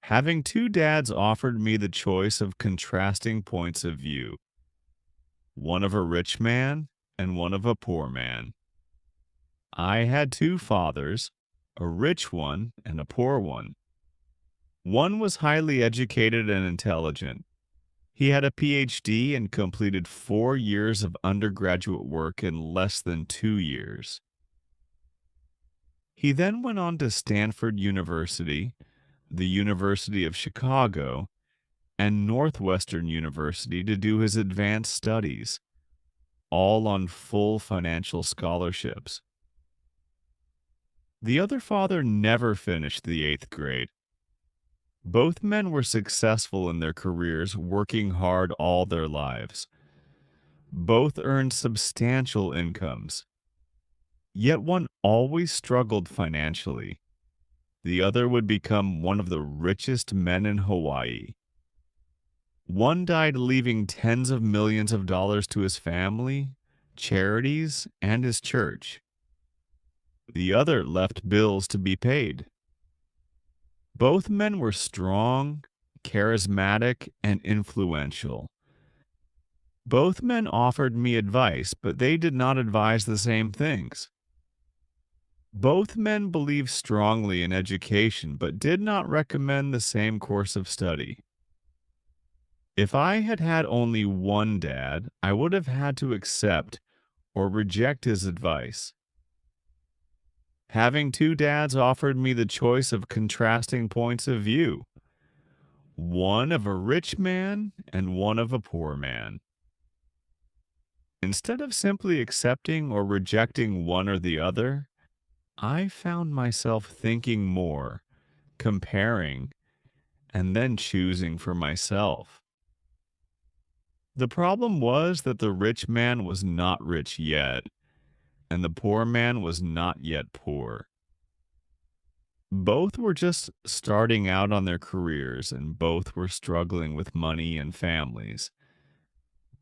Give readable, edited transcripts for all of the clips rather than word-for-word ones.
Having two dads offered me the choice of contrasting points of view, one of a rich man and one of a poor man. I had two fathers, a rich one and a poor one. One was highly educated and intelligent. He had a PhD and completed 4 years of undergraduate work in less than 2 years. He then went on to Stanford University, the University of Chicago, and Northwestern University to do his advanced studies, all on full financial scholarships. The other father never finished the eighth grade. Both men were successful in their careers, working hard all their lives. Both earned substantial incomes. Yet one always struggled financially. The other would become one of the richest men in Hawaii. One died leaving tens of millions of dollars to his family, charities, and his church. The other left bills to be paid. Both men were strong, charismatic, and influential. Both men offered me advice, but they did not advise the same things. Both men believed strongly in education, but did not recommend the same course of study. If I had had only one dad, I would have had to accept or reject his advice. Having two dads offered me the choice of contrasting points of view, one of a rich man and one of a poor man. Instead of simply accepting or rejecting one or the other, I found myself thinking more, comparing, and then choosing for myself. The problem was that the rich man was not rich yet, and the poor man was not yet poor. Both were just starting out on their careers, and both were struggling with money and families.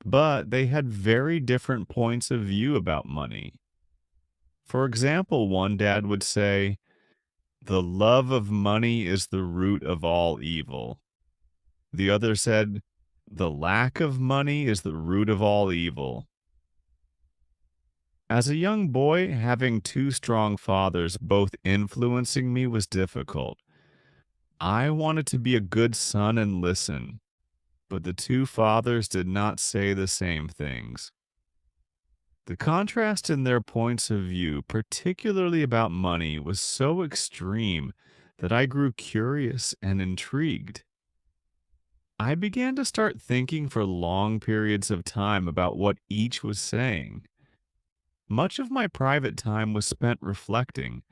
But they had very different points of view about money. For example, one dad would say, "The love of money is the root of all evil." The other said, "The lack of money is the root of all evil." As a young boy, having two strong fathers both influencing me was difficult. I wanted to be a good son and listen, but the two fathers did not say the same things. The contrast in their points of view, particularly about money, was so extreme that I grew curious and intrigued. I began to start thinking for long periods of time about what each was saying. Much of my private time was spent reflecting,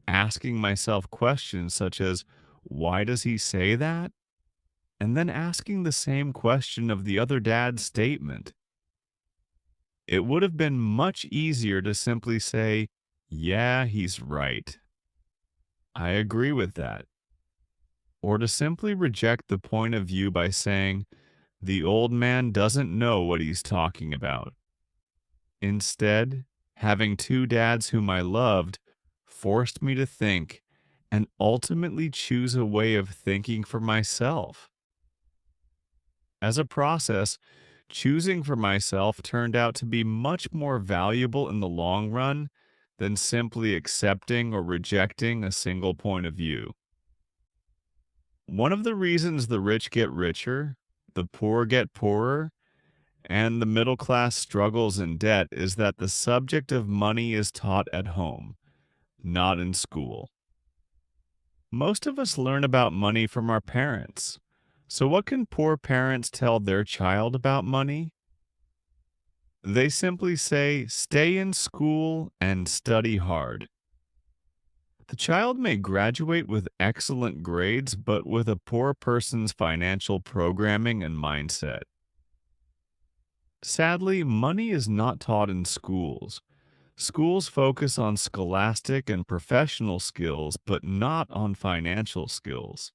asking myself questions such as, why does he say that? And then asking the same question of the other dad's statement. It would have been much easier to simply say, yeah, he's right. I agree with that. Or to simply reject the point of view by saying, the old man doesn't know what he's talking about. Instead, having two dads whom I loved forced me to think and ultimately choose a way of thinking for myself. As a process, choosing for myself turned out to be much more valuable in the long run than simply accepting or rejecting a single point of view. One of the reasons the rich get richer, the poor get poorer, and the middle class struggles in debt is that the subject of money is taught at home, not in school. Most of us learn about money from our parents. So what can poor parents tell their child about money? They simply say, stay in school and study hard. The child may graduate with excellent grades, but with a poor person's financial programming and mindset. Sadly, money is not taught in schools. Schools focus on scholastic and professional skills, but not on financial skills.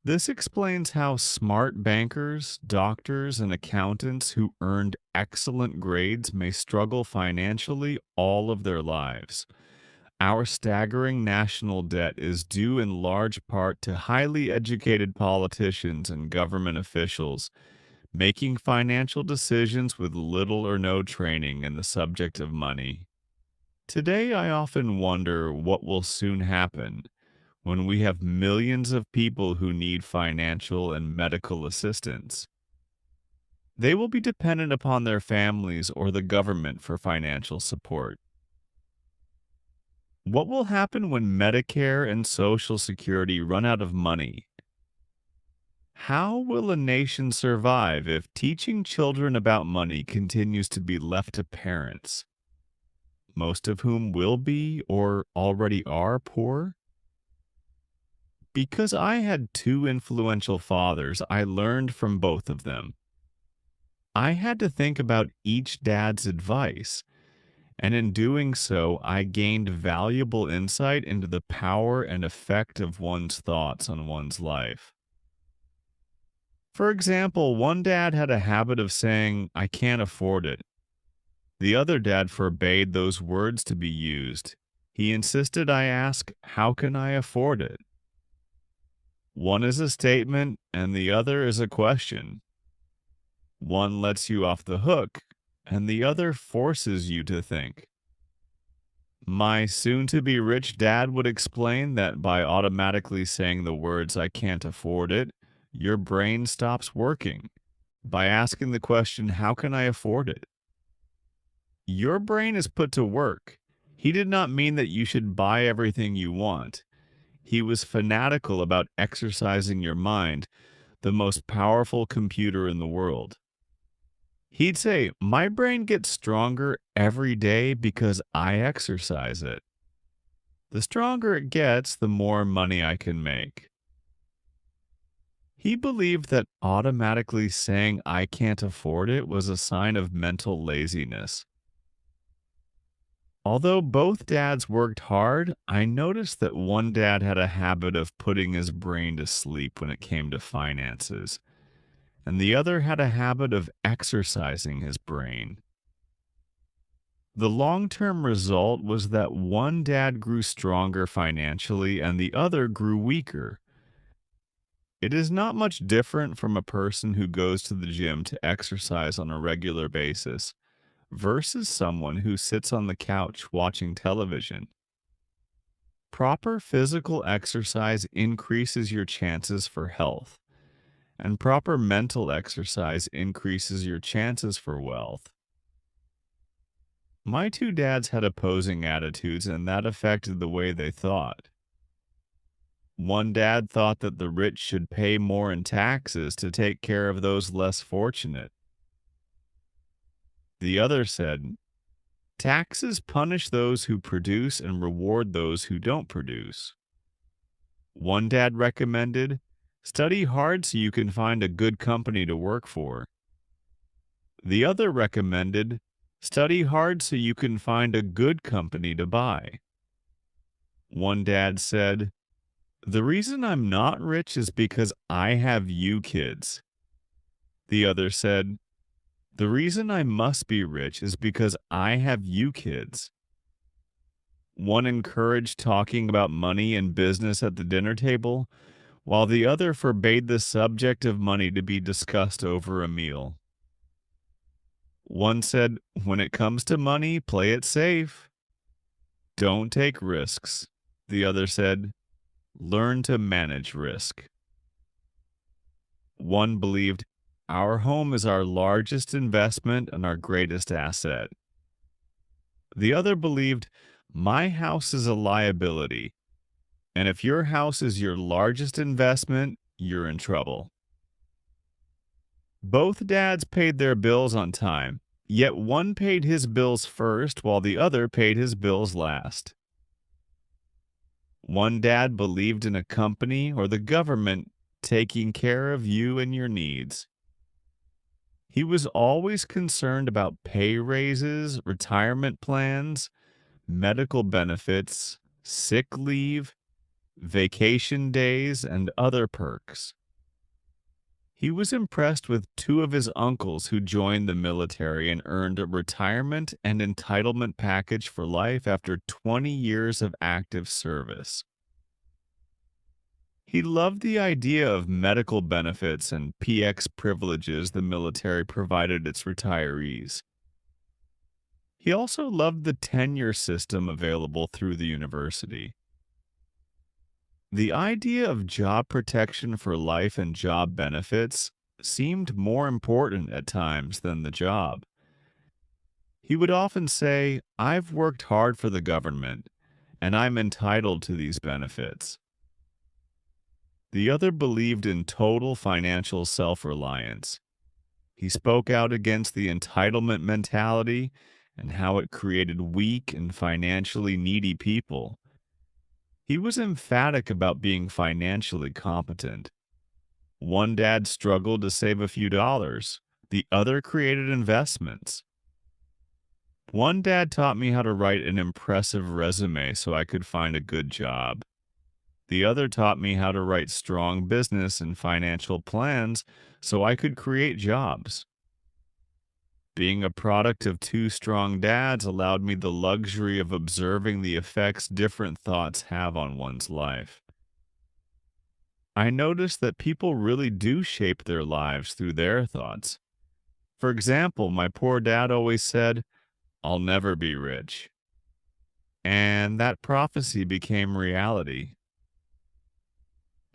This explains how smart bankers, doctors, and accountants who earned excellent grades may struggle financially all of their lives. Our staggering national debt is due in large part to highly educated politicians and government officials making financial decisions with little or no training in the subject of money. Today, I often wonder what will soon happen when we have millions of people who need financial and medical assistance. They will be dependent upon their families or the government for financial support. What will happen when Medicare and Social Security run out of money? How will a nation survive if teaching children about money continues to be left to parents, most of whom will be or already are poor? Because I had two influential fathers, I learned from both of them. I had to think about each dad's advice, and in doing so, I gained valuable insight into the power and effect of one's thoughts on one's life. For example, one dad had a habit of saying, "I can't afford it." The other dad forbade those words to be used. He insisted I ask, "How can I afford it?" One is a statement and the other is a question. One lets you off the hook and the other forces you to think. My soon to be rich dad would explain that by automatically saying the words, "I can't afford it," your brain stops working. By asking the question, "How can I afford it?" your brain is put to work. He did not mean that you should buy everything you want. He was fanatical about exercising your mind, the most powerful computer in the world. He'd say, "My brain gets stronger every day because I exercise it. The stronger it gets, the more money I can make." He believed that automatically saying "I can't afford it" was a sign of mental laziness. Although both dads worked hard, I noticed that one dad had a habit of putting his brain to sleep when it came to finances, and the other had a habit of exercising his brain. The long term result was that one dad grew stronger financially and the other grew weaker. It is not much different from a person who goes to the gym to exercise on a regular basis versus someone who sits on the couch watching television. Proper physical exercise increases your chances for health, and proper mental exercise increases your chances for wealth. My two dads had opposing attitudes, and that affected the way they thought. One dad thought that the rich should pay more in taxes to take care of those less fortunate. The other said, "Taxes punish those who produce and reward those who don't produce." One dad recommended, "Study hard so you can find a good company to work for." The other recommended, "Study hard so you can find a good company to buy." One dad said, "The reason I'm not rich is because I have you kids." The other said, "The reason I must be rich is because I have you kids." One encouraged talking about money and business at the dinner table, while the other forbade the subject of money to be discussed over a meal. One said, "When it comes to money, play it safe. Don't take risks." The other said, "Learn to manage risk." One believed, "Our home is our largest investment and our greatest asset." The other believed, "My house is a liability, and if your house is your largest investment, you're in trouble." Both dads paid their bills on time, yet one paid his bills first while the other paid his bills last. One dad believed in a company or the government taking care of you and your needs. He was always concerned about pay raises, retirement plans, medical benefits, sick leave, vacation days, and other perks. He was impressed with two of his uncles who joined the military and earned a retirement and entitlement package for life after 20 years of active service. He loved the idea of medical benefits and PX privileges the military provided its retirees. He also loved the tenure system available through the university. The idea of job protection for life and job benefits seemed more important at times than the job. He would often say, "I've worked hard for the government, and I'm entitled to these benefits." The other believed in total financial self-reliance. He spoke out against the entitlement mentality and how it created weak and financially needy people. He was emphatic about being financially competent. One dad struggled to save a few dollars. The other created investments. One dad taught me how to write an impressive resume so I could find a good job. The other taught me how to write strong business and financial plans so I could create jobs. Being a product of two strong dads allowed me the luxury of observing the effects different thoughts have on one's life. I noticed that people really do shape their lives through their thoughts. For example, my poor dad always said, "I'll never be rich." And that prophecy became reality.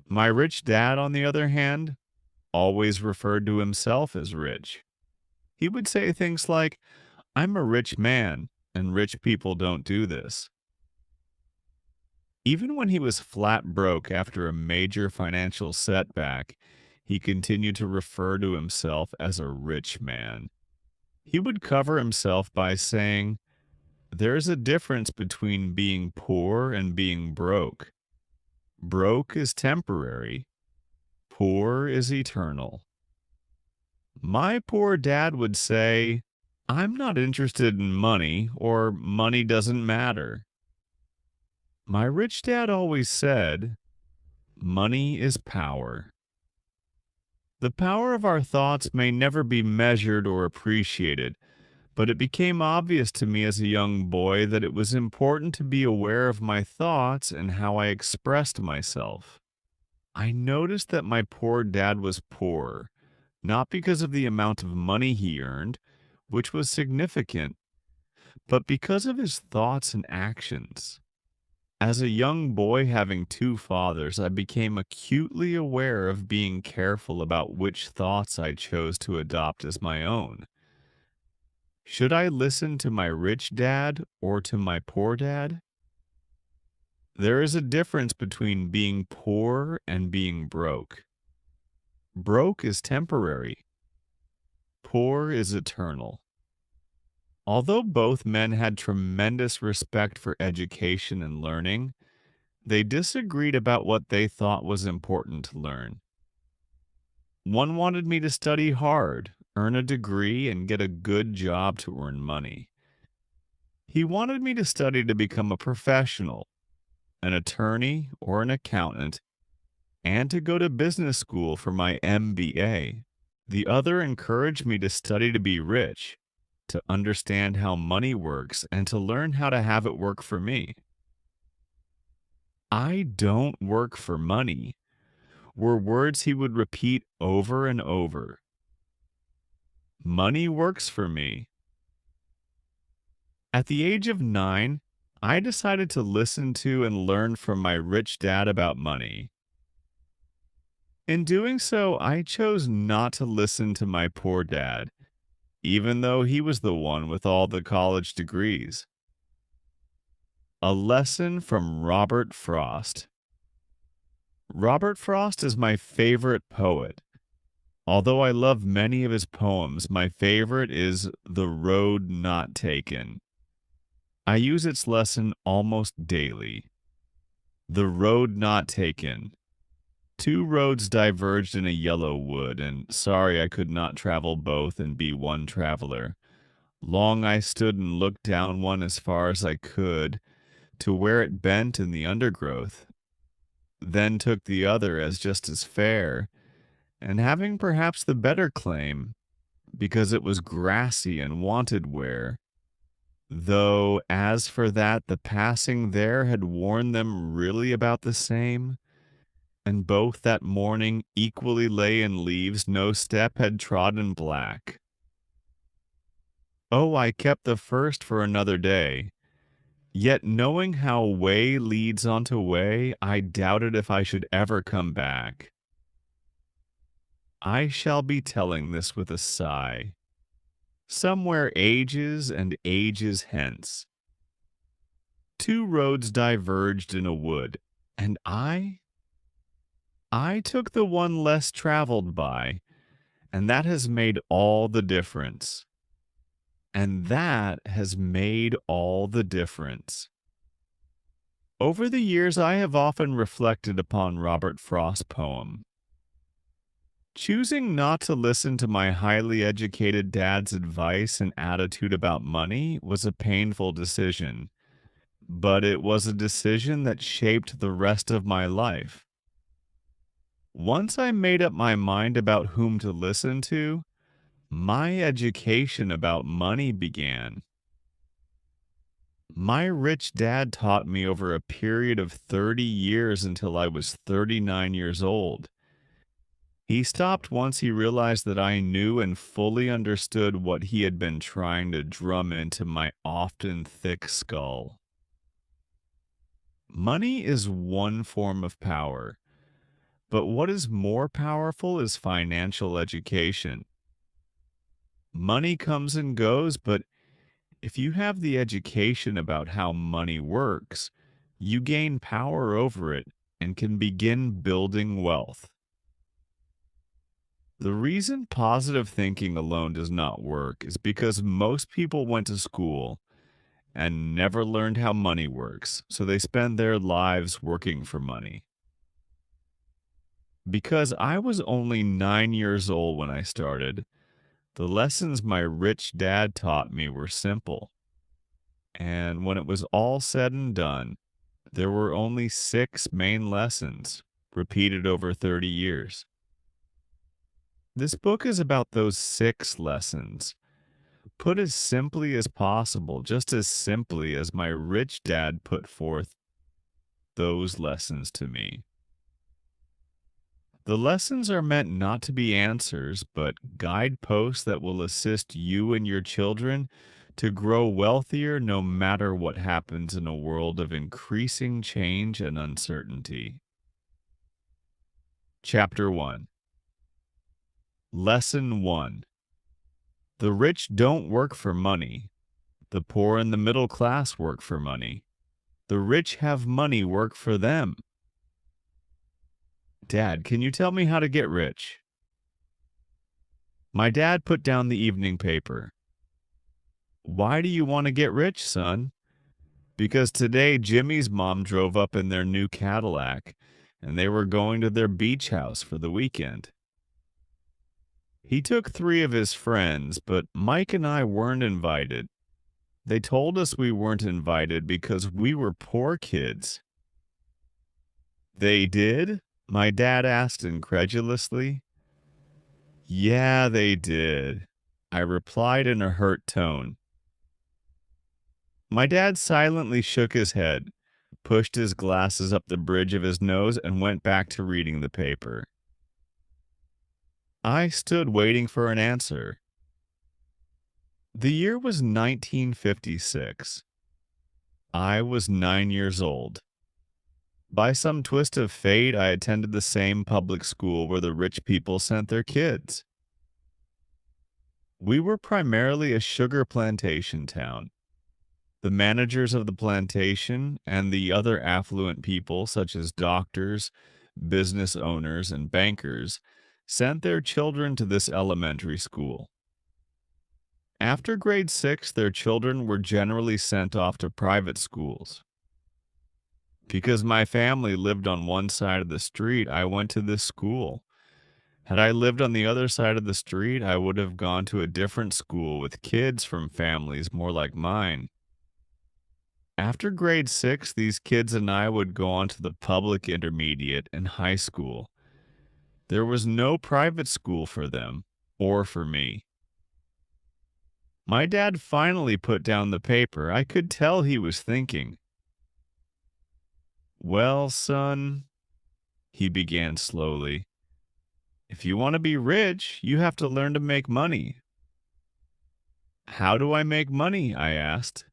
My rich dad, on the other hand, always referred to himself as rich. He would say things like, "I'm a rich man, and rich people don't do this." Even when he was flat broke after a major financial setback, he continued to refer to himself as a rich man. He would cover himself by saying, "There's a difference between being poor and being broke. Broke is temporary, poor is eternal." My poor dad would say, "I'm not interested in money, or money doesn't matter." My rich dad always said, "Money is power." The power of our thoughts may never be measured or appreciated, but it became obvious to me as a young boy that it was important to be aware of my thoughts and how I expressed myself. I noticed that my poor dad was poor, not because of the amount of money he earned, which was significant, but because of his thoughts and actions. As a young boy having two fathers, I became acutely aware of being careful about which thoughts I chose to adopt as my own. Should I listen to my rich dad or to my poor dad? There is a difference between being poor and being broke. Broke is temporary, poor is eternal. Although both men had tremendous respect for education and learning, they disagreed about what they thought was important to learn. One wanted me to study hard, earn a degree, and get a good job to earn money. He wanted me to study to become a professional, an attorney, or an accountant, and to go to business school for my MBA. The other encouraged me to study to be rich, to understand how money works, and to learn how to have it work for me. "I don't work for money," were words he would repeat over and over. "Money works for me." At the age of 9, I decided to listen to and learn from my rich dad about money. In doing so, I chose not to listen to my poor dad, even though he was the one with all the college degrees. A lesson from Robert Frost. Robert Frost is my favorite poet. Although I love many of his poems, my favorite is The Road Not Taken. I use its lesson almost daily. The road not taken. Two roads diverged in a yellow wood, and sorry I could not travel both and be one traveler. Long I stood and looked down one as far as I could, to where it bent in the undergrowth, then took the other as just as fair, and having perhaps the better claim because it was grassy and wanted wear. Though, as for that, the passing there had warned them really about the same, and both that morning equally lay in leaves no step had trodden black. Oh, I kept the first for another day, yet knowing how way leads onto way, I doubted if I should ever come back. I shall be telling this with a sigh, somewhere ages and ages hence. Two roads diverged in a wood, and I took the one less traveled by, and that has made all the difference. And that has made all the difference. Over the years, I have often reflected upon Robert Frost's poem. Choosing not to listen to my highly educated dad's advice and attitude about money was a painful decision, but it was a decision that shaped the rest of my life. Once I made up my mind about whom to listen to, my education about money began. My rich dad taught me over a period of 30 years until I was 39 years old. He stopped once he realized that I knew and fully understood what he had been trying to drum into my often thick skull. Money is one form of power, but what is more powerful is financial education. Money comes and goes, but if you have the education about how money works, you gain power over it and can begin building wealth. The reason positive thinking alone does not work is because most people went to school and never learned how money works, so they spend their lives working for money. Because I was only 9 years old when I started, the lessons my rich dad taught me were simple. And when it was all said and done, there were only 6 main lessons, repeated over 30 years. This book is about those 6 lessons, put as simply as possible, just as simply as my rich dad put forth those lessons to me. The lessons are meant not to be answers, but guideposts that will assist you and your children to grow wealthier no matter what happens in a world of increasing change and uncertainty. Chapter 1. Lesson 1. The rich don't work for money. The poor and the middle class work for money. The rich have money work for them. Dad, can you tell me how to get rich? My dad put down the evening paper. Why do you want to get rich, son? Because today Jimmy's mom drove up in their new Cadillac, and they were going to their beach house for the weekend. He took 3 of his friends, but Mike and I weren't invited. They told us we weren't invited because we were poor kids. They did? My dad asked incredulously. Yeah, they did, I replied in a hurt tone. My dad silently shook his head, pushed his glasses up the bridge of his nose, and went back to reading the paper. I stood waiting for an answer. The year was 1956. I was 9 years old. By some twist of fate, I attended the same public school where the rich people sent their kids. We were primarily a sugar plantation town. The managers of the plantation and the other affluent people, such as doctors, business owners, and bankers, sent their children to this elementary school. After grade 6, their children were generally sent off to private schools. Because my family lived on one side of the street, I went to this school. Had I lived on the other side of the street, I would have gone to a different school with kids from families more like mine. After grade 6, these kids and I would go on to the public intermediate and high school. There was no private school for them or for me. My dad finally put down the paper. I could tell he was thinking. Well, son, he began slowly, if you want to be rich, you have to learn to make money. How do I make money? I asked.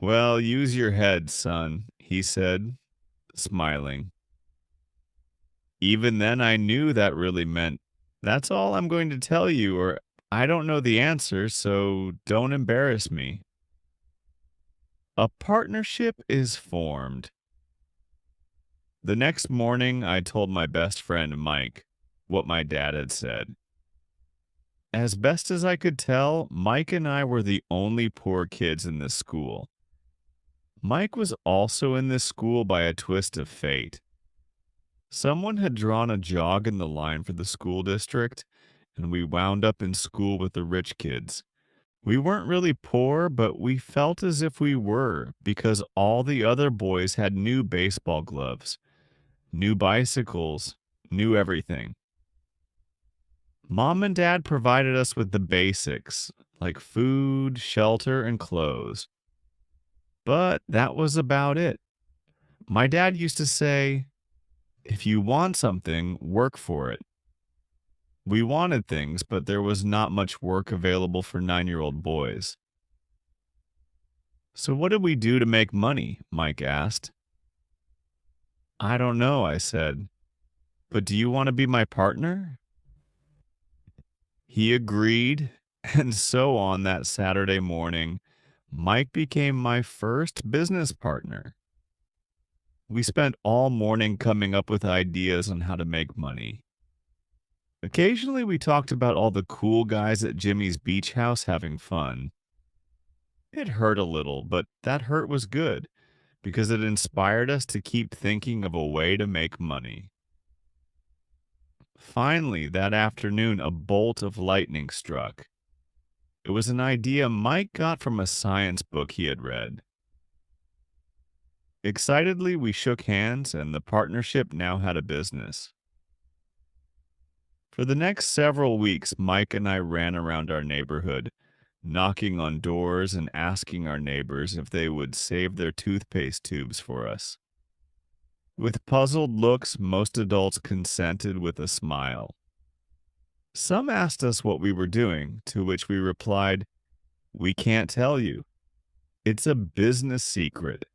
Well, use your head, son, he said, smiling. Even then, I knew that really meant, that's all I'm going to tell you, or I don't know the answer, so don't embarrass me. A partnership is formed. The next morning, I told my best friend, Mike, what my dad had said. As best as I could tell, Mike and I were the only poor kids in this school. Mike was also in this school by a twist of fate. Someone had drawn a jog in the line for the school district, and we wound up in school with the rich kids. We weren't really poor, but we felt as if we were because all the other boys had new baseball gloves, new bicycles, new everything. Mom and Dad provided us with the basics, like food, shelter, and clothes. But that was about it. My dad used to say, if you want something, work for it. We wanted things, but there was not much work available for 9-year-old boys. So what did we do to make money? Mike asked. I don't know, I said. But do you want to be my partner? He agreed, and so on that Saturday morning, Mike became my first business partner. We spent all morning coming up with ideas on how to make money. Occasionally, we talked about all the cool guys at Jimmy's beach house having fun. It hurt a little, but that hurt was good because it inspired us to keep thinking of a way to make money. Finally, that afternoon, a bolt of lightning struck. It was an idea Mike got from a science book he had read. Excitedly, we shook hands, and the partnership now had a business. For the next several weeks, Mike and I ran around our neighborhood, knocking on doors and asking our neighbors if they would save their toothpaste tubes for us. With puzzled looks, most adults consented with a smile. Some asked us what we were doing, to which we replied, we can't tell you. It's a business secret.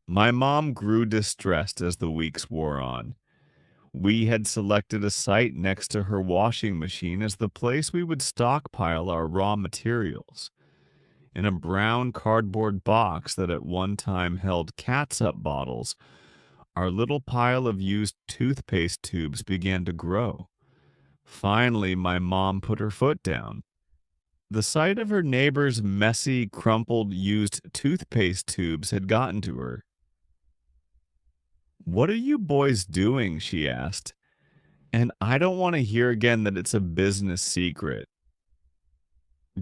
My mom grew distressed as the weeks wore on. We had selected a site next to her washing machine as the place we would stockpile our raw materials. In a brown cardboard box that at one time held catsup bottles, our little pile of used toothpaste tubes began to grow. Finally, my mom put her foot down. The sight of her neighbor's messy, crumpled, used toothpaste tubes had gotten to her. What are you boys doing? She asked. And I don't want to hear again that it's a business secret.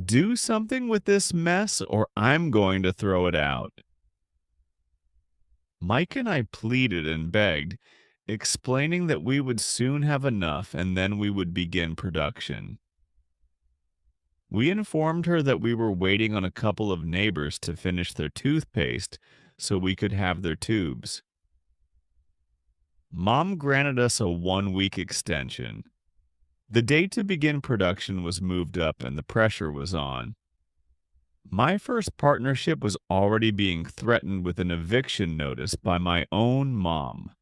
Do something with this mess or I'm going to throw it out. Mike and I pleaded and begged, explaining that we would soon have enough and then we would begin production. We informed her that we were waiting on a couple of neighbors to finish their toothpaste so we could have their tubes. Mom granted us a 1-week extension. The date to begin production was moved up and the pressure was on. My first partnership was already being threatened with an eviction notice by my own mom.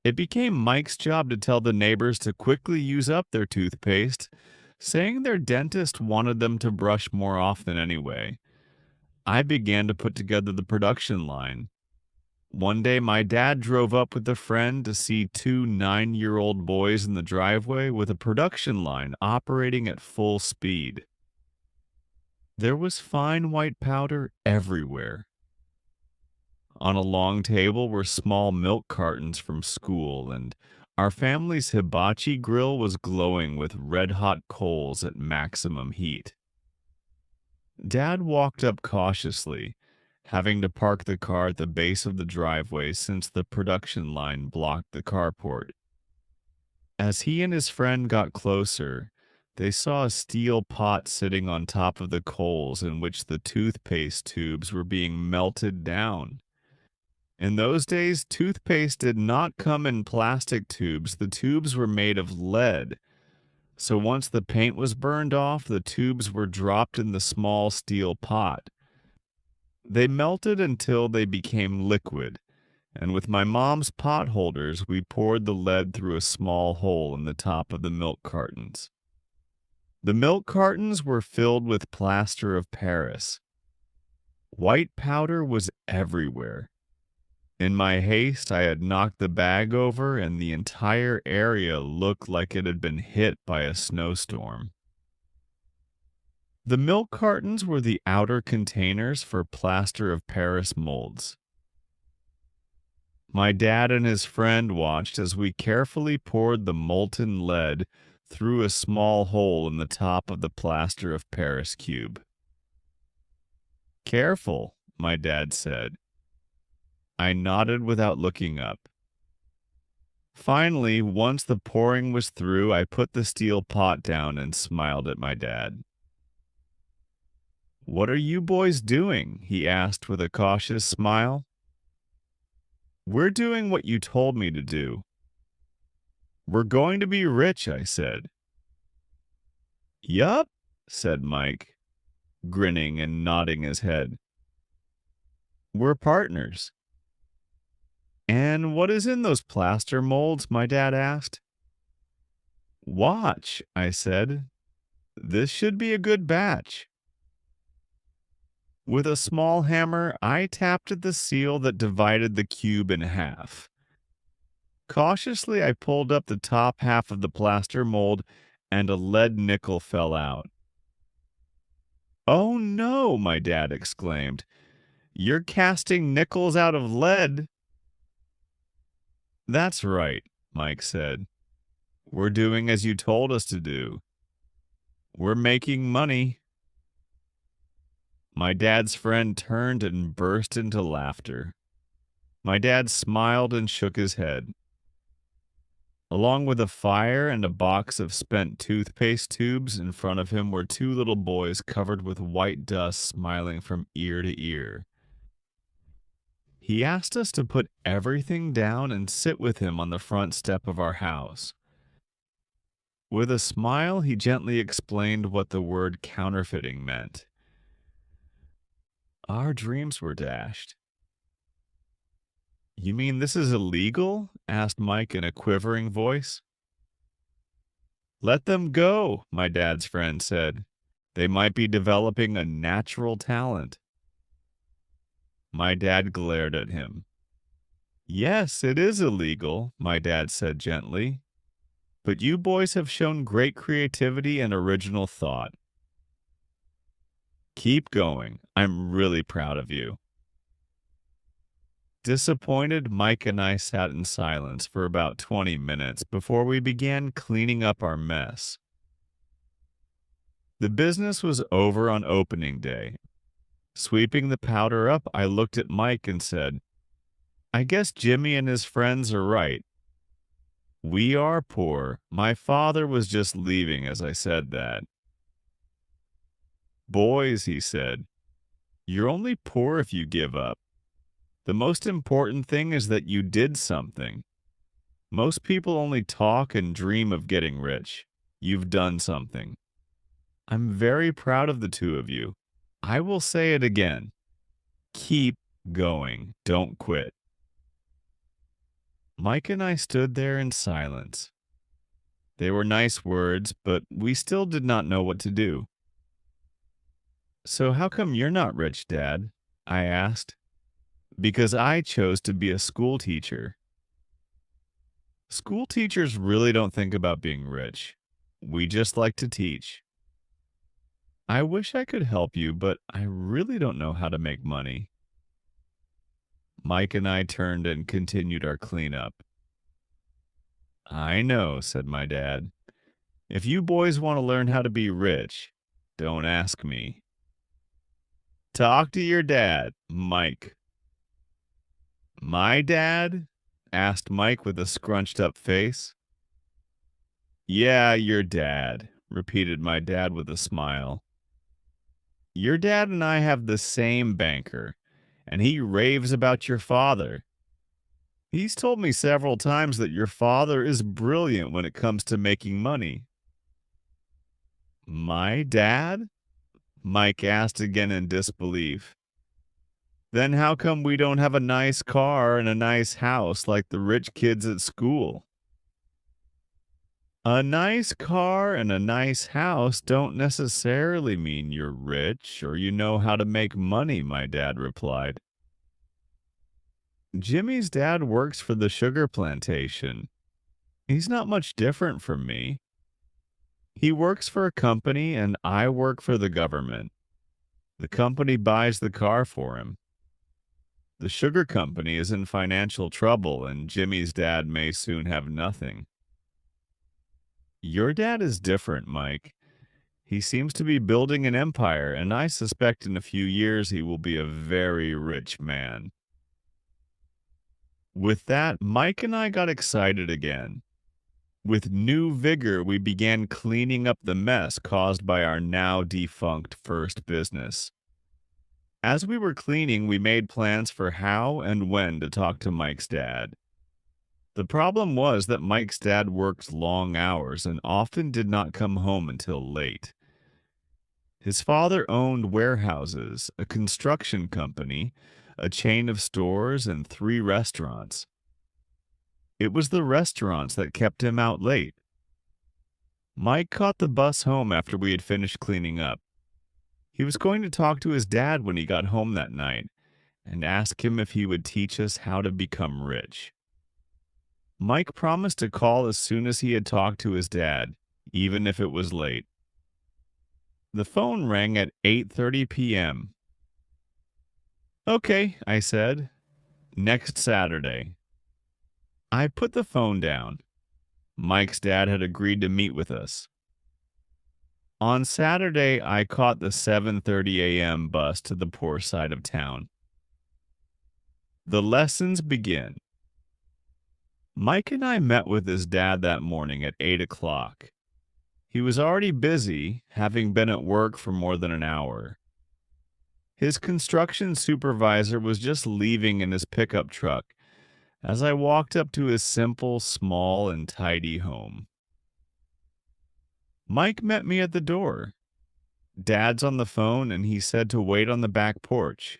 It became Mike's job to tell the neighbors to quickly use up their toothpaste, saying their dentist wanted them to brush more often anyway. I began to put together the production line. One day, my dad drove up with a friend to see 2 9-year-old boys in the driveway with a production line operating at full speed. There was fine white powder everywhere. On a long table were small milk cartons from school, and our family's hibachi grill was glowing with red-hot coals at maximum heat. Dad walked up cautiously, having to park the car at the base of the driveway since the production line blocked the carport. As he and his friend got closer, they saw a steel pot sitting on top of the coals in which the toothpaste tubes were being melted down. In those days, toothpaste did not come in plastic tubes. The tubes were made of lead. So once the paint was burned off, the tubes were dropped in the small steel pot. They melted until they became liquid, and with my mom's pot holders, we poured the lead through a small hole in the top of the milk cartons. The milk cartons were filled with plaster of Paris. White powder was everywhere. In my haste, I had knocked the bag over, and the entire area looked like it had been hit by a snowstorm. The milk cartons were the outer containers for plaster of Paris molds. My dad and his friend watched as we carefully poured the molten lead through a small hole in the top of the plaster of Paris cube. "Careful," my dad said. I nodded without looking up. Finally, once the pouring was through, I put the steel pot down and smiled at my dad. "What are you boys doing?" he asked with a cautious smile. "We're doing what you told me to do." "We're going to be rich," I said. "Yup," said Mike, grinning and nodding his head. "We're partners." "And what is in those plaster molds?" my dad asked. "Watch," I said. "This should be a good batch." With a small hammer, I tapped at the seal that divided the cube in half. Cautiously, I pulled up the top half of the plaster mold, and a lead nickel fell out. "Oh no," my dad exclaimed. "You're casting nickels out of lead." "That's right," Mike said. "We're doing as you told us to do. We're making money." My dad's friend turned and burst into laughter. My dad smiled and shook his head. Along with a fire and a box of spent toothpaste tubes, in front of him were two little boys covered with white dust smiling from ear to ear. He asked us to put everything down and sit with him on the front step of our house. With a smile, he gently explained what the word counterfeiting meant. Our dreams were dashed. "You mean this is illegal?" asked Mike in a quivering voice. "Let them go," my dad's friend said. "They might be developing a natural talent." My dad glared at him. "Yes, it is illegal," my dad said gently. "But you boys have shown great creativity and original thought. Keep going. I'm really proud of you." Disappointed, Mike and I sat in silence for about 20 minutes before we began cleaning up our mess. The business was over on opening day. Sweeping the powder up, I looked at Mike and said, "I guess Jimmy and his friends are right. We are poor. My father was just leaving as I said that." "Boys," he said, "you're only poor if you give up. The most important thing is that you did something. Most people only talk and dream of getting rich. You've done something. I'm very proud of the two of you. I will say it again. Keep going. Don't quit." Mike and I stood there in silence. They were nice words, but we still did not know what to do. "So how come you're not rich, Dad?" I asked. "Because I chose to be a school teacher." "School teachers really don't think about being rich. We just like to teach." "I wish I could help you, but I really don't know how to make money." Mike and I turned and continued our cleanup. "I know," said my dad. "If you boys want to learn how to be rich, don't ask me." Talk to your dad, Mike. My dad? Asked Mike with a scrunched up face. Yeah, your dad, repeated my dad with a smile. Your dad and I have the same banker, and he raves about your father. He's told me several times that your father is brilliant when it comes to making money. My dad? Mike asked again in disbelief. Then how come we don't have a nice car and a nice house like the rich kids at school? A nice car and a nice house don't necessarily mean you're rich or you know how to make money, my dad replied. Jimmy's dad works for the sugar plantation. He's not much different from me. He works for a company and I work for the government. The company buys the car for him. The sugar company is in financial trouble and Jimmy's dad may soon have nothing. Your dad is different, Mike. He seems to be building an empire, and I suspect in a few years he will be a very rich man. With that, Mike and I got excited again. With new vigor, we began cleaning up the mess caused by our now defunct first business. As we were cleaning, we made plans for how and when to talk to Mike's dad. The problem was that Mike's dad worked long hours and often did not come home until late. His father owned warehouses, a construction company, a chain of stores, and 3 restaurants. It was the restaurants that kept him out late. Mike caught the bus home after we had finished cleaning up. He was going to talk to his dad when he got home that night and ask him if he would teach us how to become rich. Mike promised to call as soon as he had talked to his dad, even if it was late. The phone rang at 8:30 p.m. Okay, I said. Next Saturday. I put the phone down. Mike's dad had agreed to meet with us. On Saturday, I caught the 7:30 a.m. bus to the poor side of town. The lessons begin. Mike and I met with his dad that morning at 8 o'clock. He was already busy, having been at work for more than an hour. His construction supervisor was just leaving in his pickup truck as I walked up to his simple, small, and tidy home. Mike met me at the door. Dad's on the phone and he said to wait on the back porch,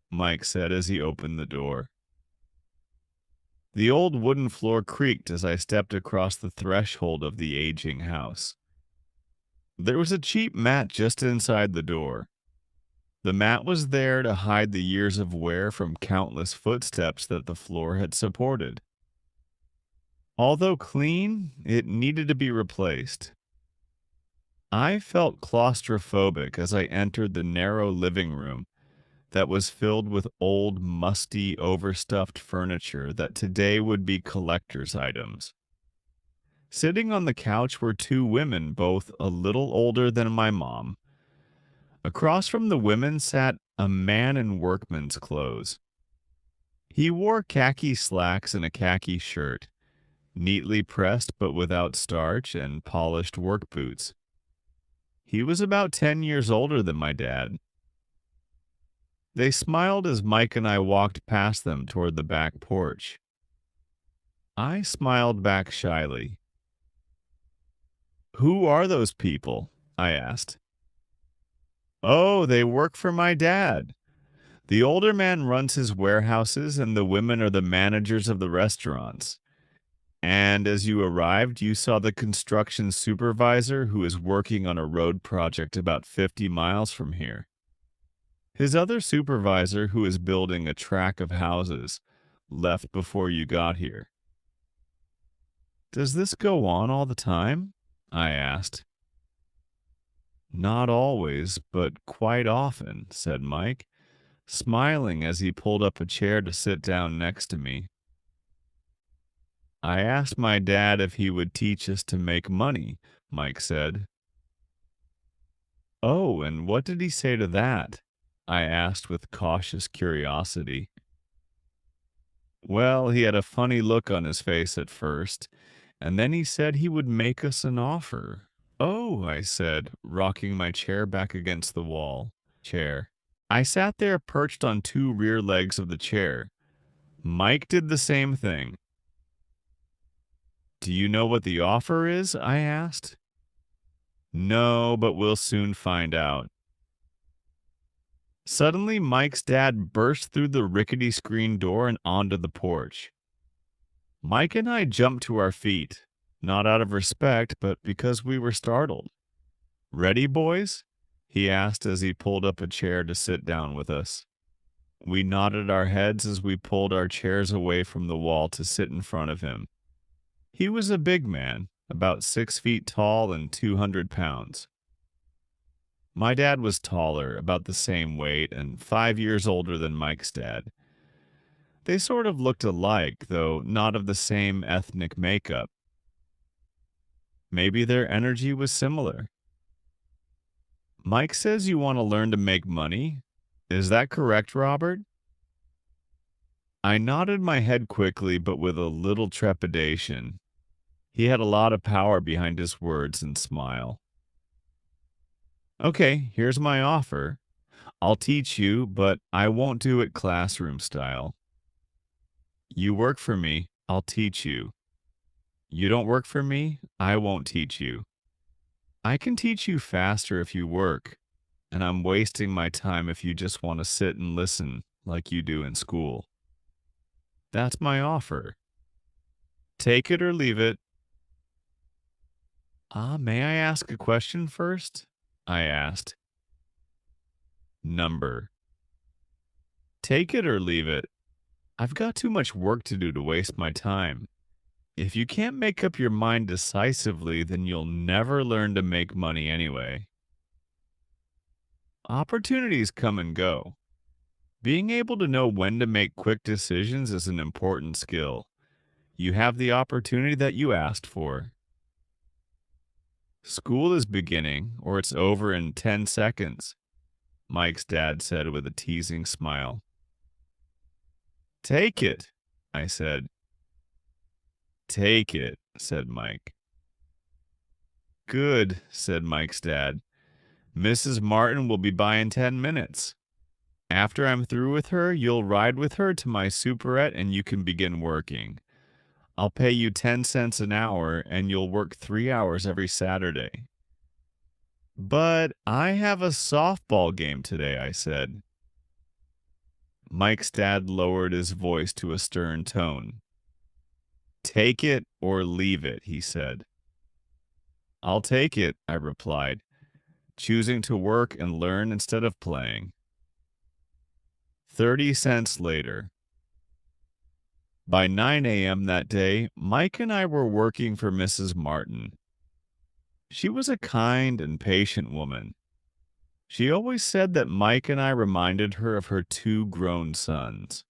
Mike said as he opened the door. The old wooden floor creaked as I stepped across the threshold of the aging house. There was a cheap mat just inside the door. The mat was there to hide the years of wear from countless footsteps that the floor had supported. Although clean, it needed to be replaced. I felt claustrophobic as I entered the narrow living room that was filled with old, musty, overstuffed furniture that today would be collector's items. Sitting on the couch were 2 women, both a little older than my mom. Across from the women sat a man in workman's clothes. He wore khaki slacks and a khaki shirt, neatly pressed but without starch, and polished work boots. He was about 10 years older than my dad. They smiled as Mike and I walked past them toward the back porch. I smiled back shyly. Who are those people? I asked. Oh, they work for my dad. The older man runs his warehouses and the women are the managers of the restaurants. And as you arrived, you saw the construction supervisor who is working on a road project about 50 miles from here. His other supervisor, who is building a track of houses, left before you got here. Does this go on all the time? I asked. Not always, but quite often, said Mike, smiling as he pulled up a chair to sit down next to me. I asked my dad if he would teach us to make money, Mike said. Oh, and what did he say to that? I asked with cautious curiosity. Well, he had a funny look on his face at first, and then he said he would make us an offer. Oh, I said, rocking my chair back against the wall. Chair. I sat there perched on two rear legs of the chair. Mike did the same thing. Do you know what the offer is? I asked. No, but we'll soon find out. Suddenly, Mike's dad burst through the rickety screen door and onto the porch. Mike and I jumped to our feet, not out of respect, but because we were startled. Ready, boys? He asked as he pulled up a chair to sit down with us. We nodded our heads as we pulled our chairs away from the wall to sit in front of him. He was a big man, about 6 feet tall and 200 pounds. My dad was taller, about the same weight, and 5 years older than Mike's dad. They sort of looked alike, though not of the same ethnic makeup. Maybe their energy was similar. Mike says you want to learn to make money. Is that correct, Robert? I nodded my head quickly, but with a little trepidation. He had a lot of power behind his words and smile. Okay, here's my offer. I'll teach you, but I won't do it classroom style. You work for me, I'll teach you. You don't work for me, I won't teach you. I can teach you faster if you work, and I'm wasting my time if you just want to sit and listen like you do in school. That's my offer. Take it or leave it. May I ask a question first? I asked. Number. Take it or leave it. I've got too much work to do to waste my time. If you can't make up your mind decisively, then you'll never learn to make money anyway. Opportunities come and go. Being able to know when to make quick decisions is an important skill. You have the opportunity that you asked for. School is beginning, or it's over in 10 seconds, Mike's dad said with a teasing smile. Take it, I said. Take it, said Mike. Good, said Mike's dad. Mrs. Martin will be by in 10 minutes. After I'm through with her, you'll ride with her to my superette and you can begin working. I'll pay you 10 cents an hour and you'll work 3 hours every Saturday. But I have a softball game today, I said. Mike's dad lowered his voice to a stern tone. Take it or leave it, he said. I'll take it, I replied, choosing to work and learn instead of playing. 30 cents later. By 9 a.m. that day, Mike and I were working for Mrs. Martin. She was a kind and patient woman. She always said that Mike and I reminded her of her 2 grown sons.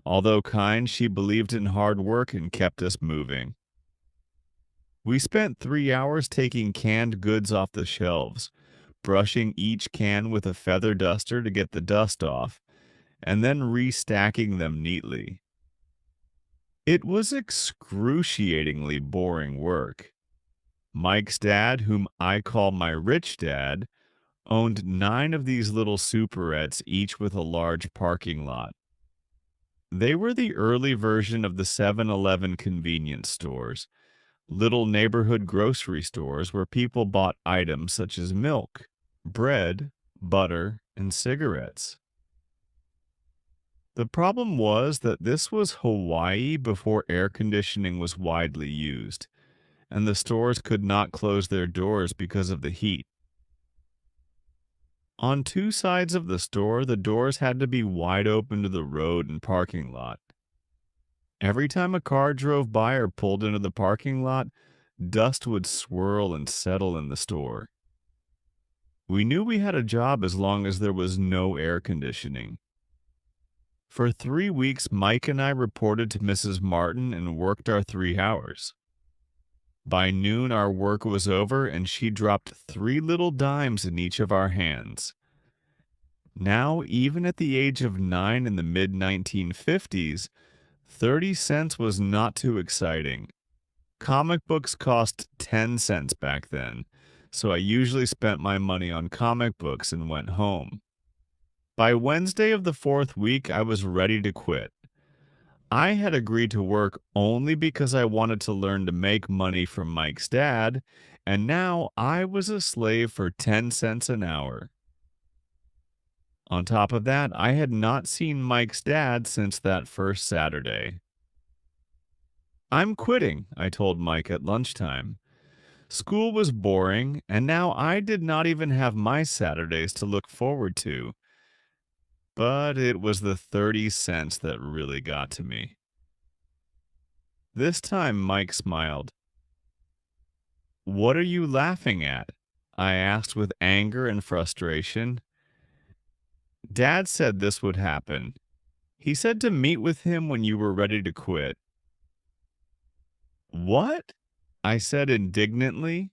Although kind, she believed in hard work and kept us moving. We spent 3 hours taking canned goods off the shelves, brushing each can with a feather duster to get the dust off, and then restacking them neatly. It was excruciatingly boring work. Mike's dad, whom I call my rich dad, owned 9 of these little superettes, each with a large parking lot. They were the early version of the 7-Eleven convenience stores, little neighborhood grocery stores where people bought items such as milk, bread, butter, and cigarettes. The problem was that this was Hawaii before air conditioning was widely used, and the stores could not close their doors because of the heat. On 2 sides of the store, the doors had to be wide open to the road and parking lot. Every time a car drove by or pulled into the parking lot, dust would swirl and settle in the store. We knew we had a job as long as there was no air conditioning. For 3 weeks, Mike and I reported to Mrs. Martin and worked our 3 hours. By noon, our work was over, and she dropped 3 little dimes in each of our hands. Now, even at the age of 9 in the mid 1950s, 30 cents was not too exciting. Comic books cost 10 cents back then, so I usually spent my money on comic books and went home. By Wednesday of the fourth week, I was ready to quit. I had agreed to work only because I wanted to learn to make money from Mike's dad, and now I was a slave for 10 cents an hour. On top of that, I had not seen Mike's dad since that first Saturday. I'm quitting, I told Mike at lunchtime. School was boring, and now I did not even have my Saturdays to look forward to. But it was the 30 cents that really got to me. This time, Mike smiled. What are you laughing at? I asked with anger and frustration. Dad said this would happen. He said to meet with him when you were ready to quit. What? I said indignantly.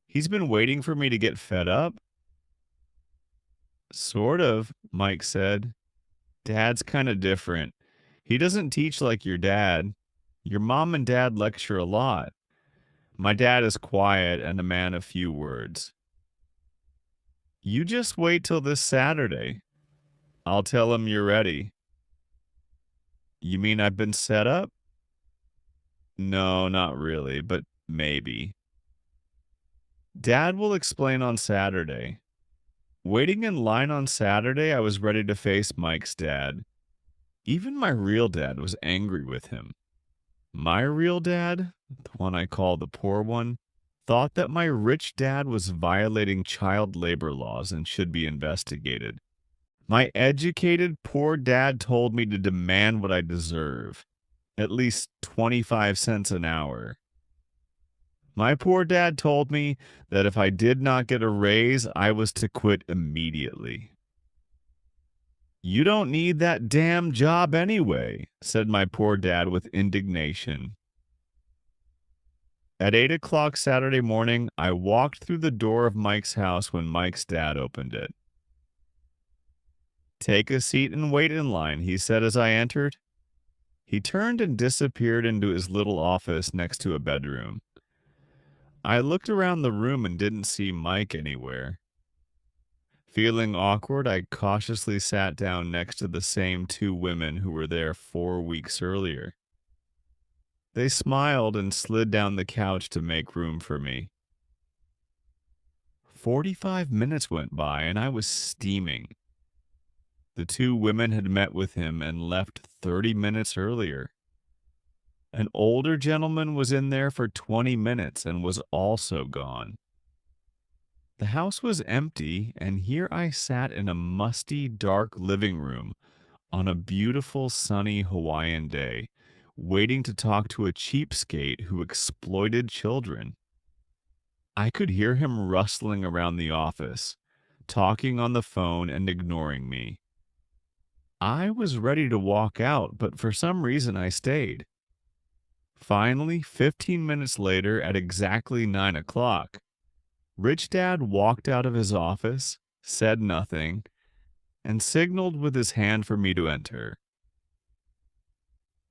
He's been waiting for me to get fed up? Sort of, Mike said. Dad's kind of different. He doesn't teach like your dad. Your mom and dad lecture a lot. My dad is quiet and a man of few words. You just wait till this Saturday. I'll tell him you're ready. You mean I've been set up? No, not really, but maybe. Dad will explain on Saturday. Waiting in line on Saturday, I was ready to face Mike's dad. Even my real dad was angry with him. My real dad, the one I call the poor one, thought that my rich dad was violating child labor laws and should be investigated. My educated poor dad told me to demand what I deserve, at least 25 cents an hour. My poor dad told me that if I did not get a raise, I was to quit immediately. You don't need that damn job anyway, said my poor dad with indignation. At 8 o'clock Saturday morning, I walked through the door of Mike's house when Mike's dad opened it. Take a seat and wait in line, he said as I entered. He turned and disappeared into his little office next to a bedroom. I looked around the room and didn't see Mike anywhere. Feeling awkward, I cautiously sat down next to the same two women who were there 4 weeks earlier. They smiled and slid down the couch to make room for me. 45 minutes went by and I was steaming. The two women had met with him and left 30 minutes earlier. An older gentleman was in there for 20 minutes and was also gone. The house was empty, and here I sat in a musty, dark living room on a beautiful, sunny Hawaiian day, waiting to talk to a cheapskate who exploited children. I could hear him rustling around the office, talking on the phone and ignoring me. I was ready to walk out, but for some reason I stayed. Finally, 15 minutes later, at exactly 9 o'clock, Rich Dad walked out of his office, said nothing, and signaled with his hand for me to enter.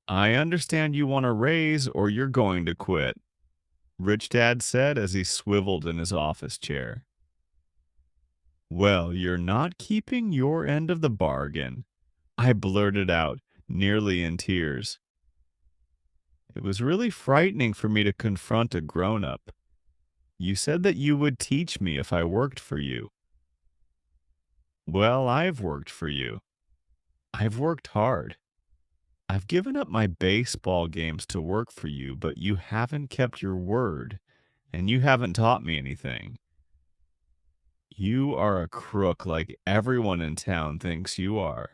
I understand you want a raise or you're going to quit, Rich Dad said as he swiveled in his office chair. Well, you're not keeping your end of the bargain, I blurted out, nearly in tears. It was really frightening for me to confront a grown-up. You said that you would teach me if I worked for you. Well, I've worked for you. I've worked hard. I've given up my baseball games to work for you, but you haven't kept your word, and you haven't taught me anything. You are a crook like everyone in town thinks you are.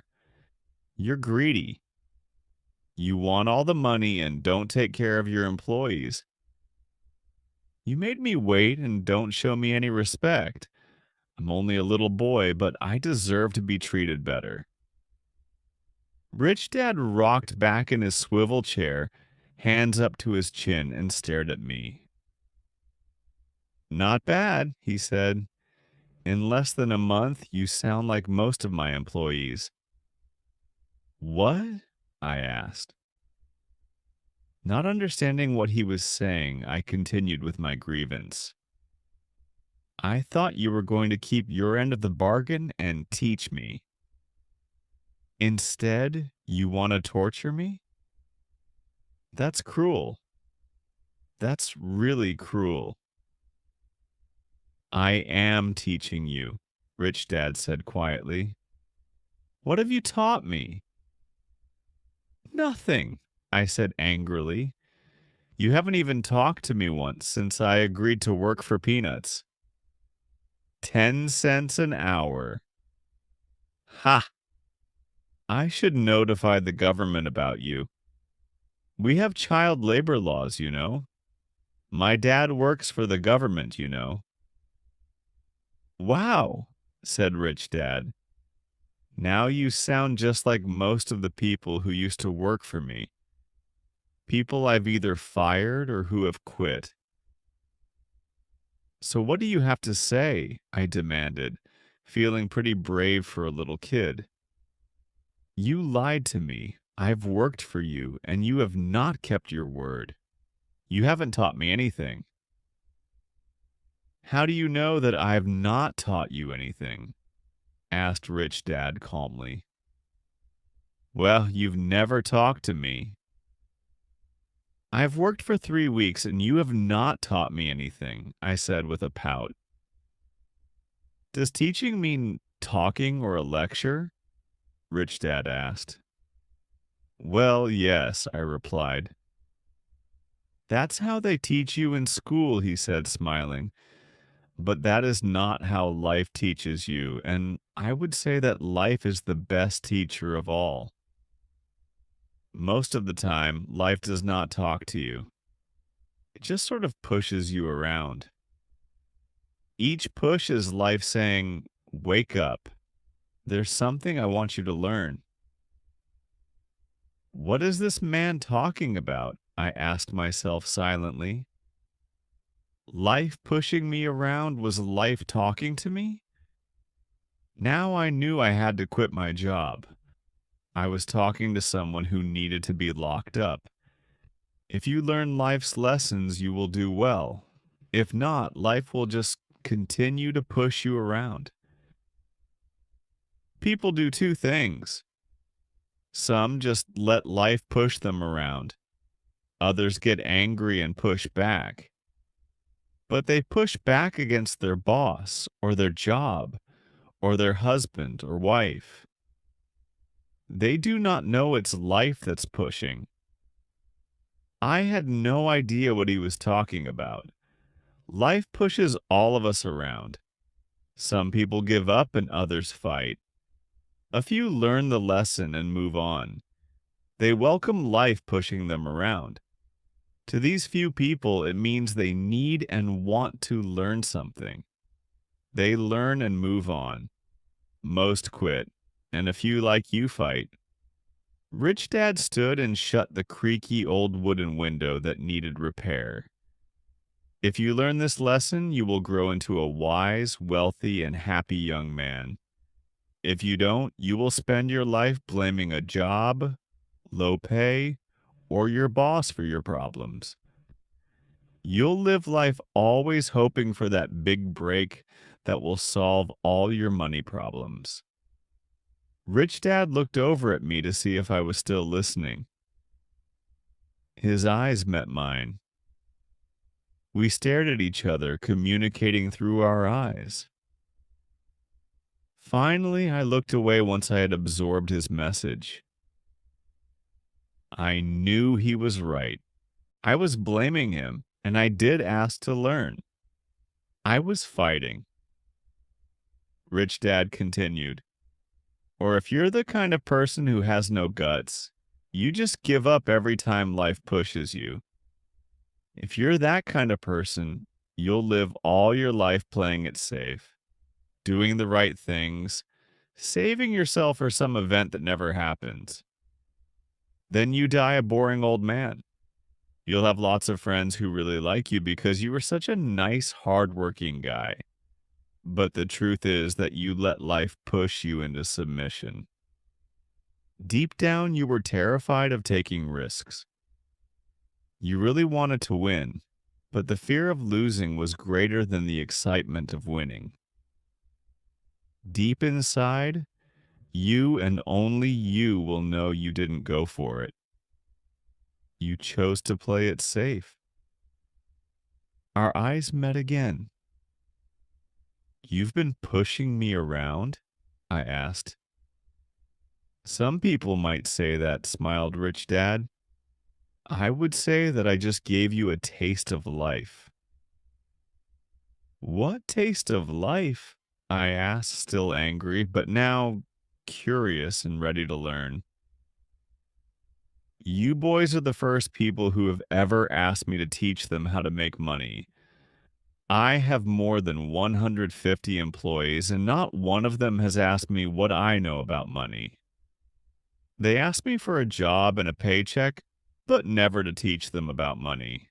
You're greedy. You want all the money and don't take care of your employees. You made me wait and don't show me any respect. I'm only a little boy, but I deserve to be treated better. Rich Dad rocked back in his swivel chair, hands up to his chin, and stared at me. Not bad, he said. In less than a month, you sound like most of my employees. What? I asked. Not understanding what he was saying, I continued with my grievance. I thought you were going to keep your end of the bargain and teach me. Instead, you want to torture me? That's cruel. That's really cruel. I am teaching you, Rich Dad said quietly. What have you taught me? Nothing, I said angrily. You haven't even talked to me once since I agreed to work for peanuts. 10 cents an hour. Ha! I should notify the government about you. We have child labor laws, you know. My dad works for the government, you know. Wow, said Rich Dad. Now you sound just like most of the people who used to work for me. People I've either fired or who have quit. So what do you have to say? I demanded, feeling pretty brave for a little kid. You lied to me. I've worked for you, and you have not kept your word. You haven't taught me anything. How do you know that I have not taught you anything? Asked Rich Dad calmly. Well, you've never talked to me. I've worked for 3 weeks, and you have not taught me anything, I said with a pout. Does teaching mean talking or a lecture? Rich Dad asked. Well, yes, I replied. That's how they teach you in school, he said, smiling. But that is not how life teaches you, and I would say that life is the best teacher of all. Most of the time, life does not talk to you. It just sort of pushes you around. Each push is life saying, wake up. There's something I want you to learn. What is this man talking about? I asked myself silently. Life pushing me around was life talking to me? Now I knew I had to quit my job. I was talking to someone who needed to be locked up. If you learn life's lessons, you will do well. If not, life will just continue to push you around. People do two things. Some just let life push them around. Others get angry and push back. But they push back against their boss or their job or their husband or wife. They do not know it's life that's pushing. I had no idea what he was talking about. Life pushes all of us around. Some people give up and others fight. A few learn the lesson and move on. They welcome life pushing them around. To these few people, it means they need and want to learn something. They learn and move on. Most quit, and a few like you fight. Rich Dad stood and shut the creaky old wooden window that needed repair. If you learn this lesson, you will grow into a wise, wealthy, and happy young man. If you don't, you will spend your life blaming a job, low pay, or your boss for your problems. You'll live life always hoping for that big break that will solve all your money problems. Rich Dad looked over at me to see if I was still listening. His eyes met mine. We stared at each other, communicating through our eyes. Finally, I looked away once I had absorbed his message. I knew he was right. I was blaming him, and I did ask to learn. I was fighting. Rich Dad continued. Or if you're the kind of person who has no guts, you just give up every time life pushes you. If you're that kind of person, you'll live all your life playing it safe, doing the right things, saving yourself for some event that never happens. Then you die a boring old man. You'll have lots of friends who really like you because you were such a nice, hardworking guy. but the truth is that you let life push you into submission. Deep down, you were terrified of taking risks. You really wanted to win, but the fear of losing was greater than the excitement of winning. Deep inside, you and only you will know you didn't go for it. You chose to play it safe. Our eyes met again. "You've been pushing me around?" I asked. "Some people might say that," smiled Rich Dad. "I would say that I just gave you a taste of life." "What taste of life?" I asked, still angry, but now curious and ready to learn. "You boys are the first people who have ever asked me to teach them how to make money. I have more than 150 employees, and not one of them has asked me what I know about money. They ask me for a job and a paycheck, but never to teach them about money.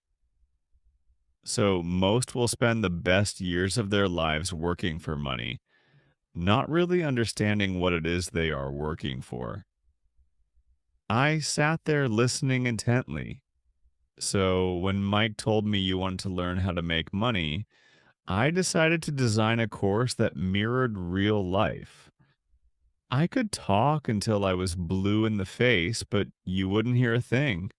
So most will spend the best years of their lives working for money, not really understanding what it is they are working for." I sat there listening intently. "So when Mike told me you wanted to learn how to make money, I decided to design a course that mirrored real life. I could talk until I was blue in the face, but you wouldn't hear a thing.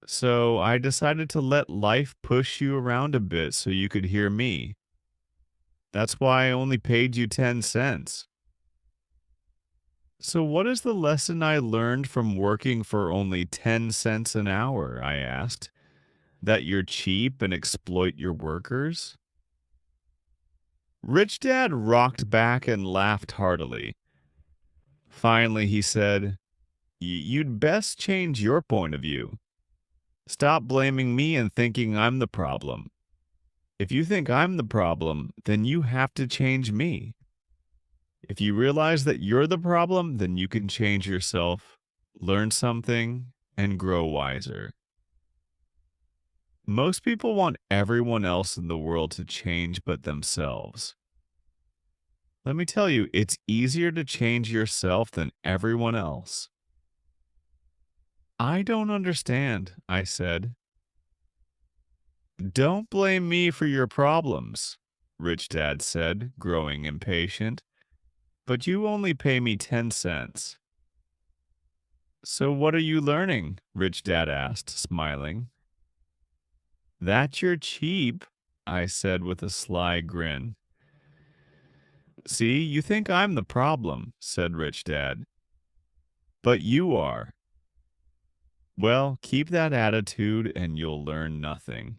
So I decided to let life push you around a bit so you could hear me. That's why I only paid you 10 cents. "So what is the lesson I learned from working for only 10 cents an hour?" I asked. "That you're cheap and exploit your workers?" Rich Dad rocked back and laughed heartily. Finally, he said, "You'd best change your point of view. Stop blaming me and thinking I'm the problem. If you think I'm the problem, then you have to change me. If you realize that you're the problem, then you can change yourself, learn something, and grow wiser." Most people want everyone else in the world to change but themselves. Let me tell you, it's easier to change yourself than everyone else. "I don't understand," I said. "Don't blame me for your problems," Rich Dad said, growing impatient. "But you only pay me 10 cents. "So what are you learning?" Rich Dad asked, smiling. "That you're cheap," I said with a sly grin. "See, you think I'm the problem," said Rich Dad. "But you are. Well, keep that attitude and you'll learn nothing.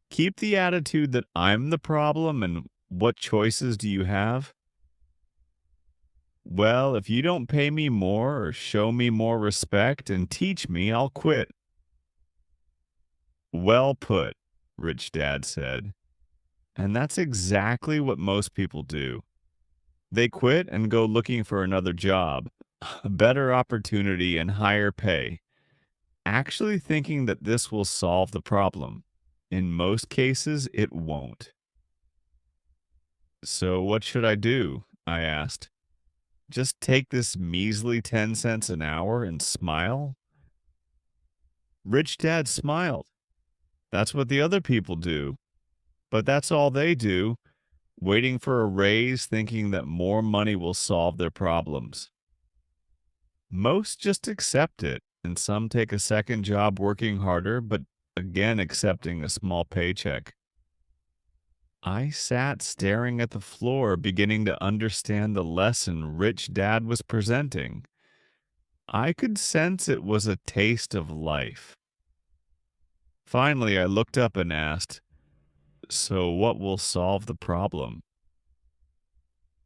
Keep the attitude that I'm the problem, and what choices do you have? Well, if you don't pay me more or show me more respect and teach me, I'll quit." "Well put," Rich Dad said. And that's exactly what most people do. They quit and go looking for another job, a better opportunity, and higher pay, actually thinking that this will solve the problem. In most cases, it won't. "So what should I do?" I asked. "Just take this measly 10 cents an hour and smile?" Rich Dad smiled. "That's what the other people do. But that's all they do, waiting for a raise, thinking that more money will solve their problems. Most just accept it, and some take a second job working harder, but again accepting a small paycheck." I sat staring at the floor, beginning to understand the lesson Rich Dad was presenting. I could sense it was a taste of life. Finally, I looked up and asked, "So what will solve the problem?"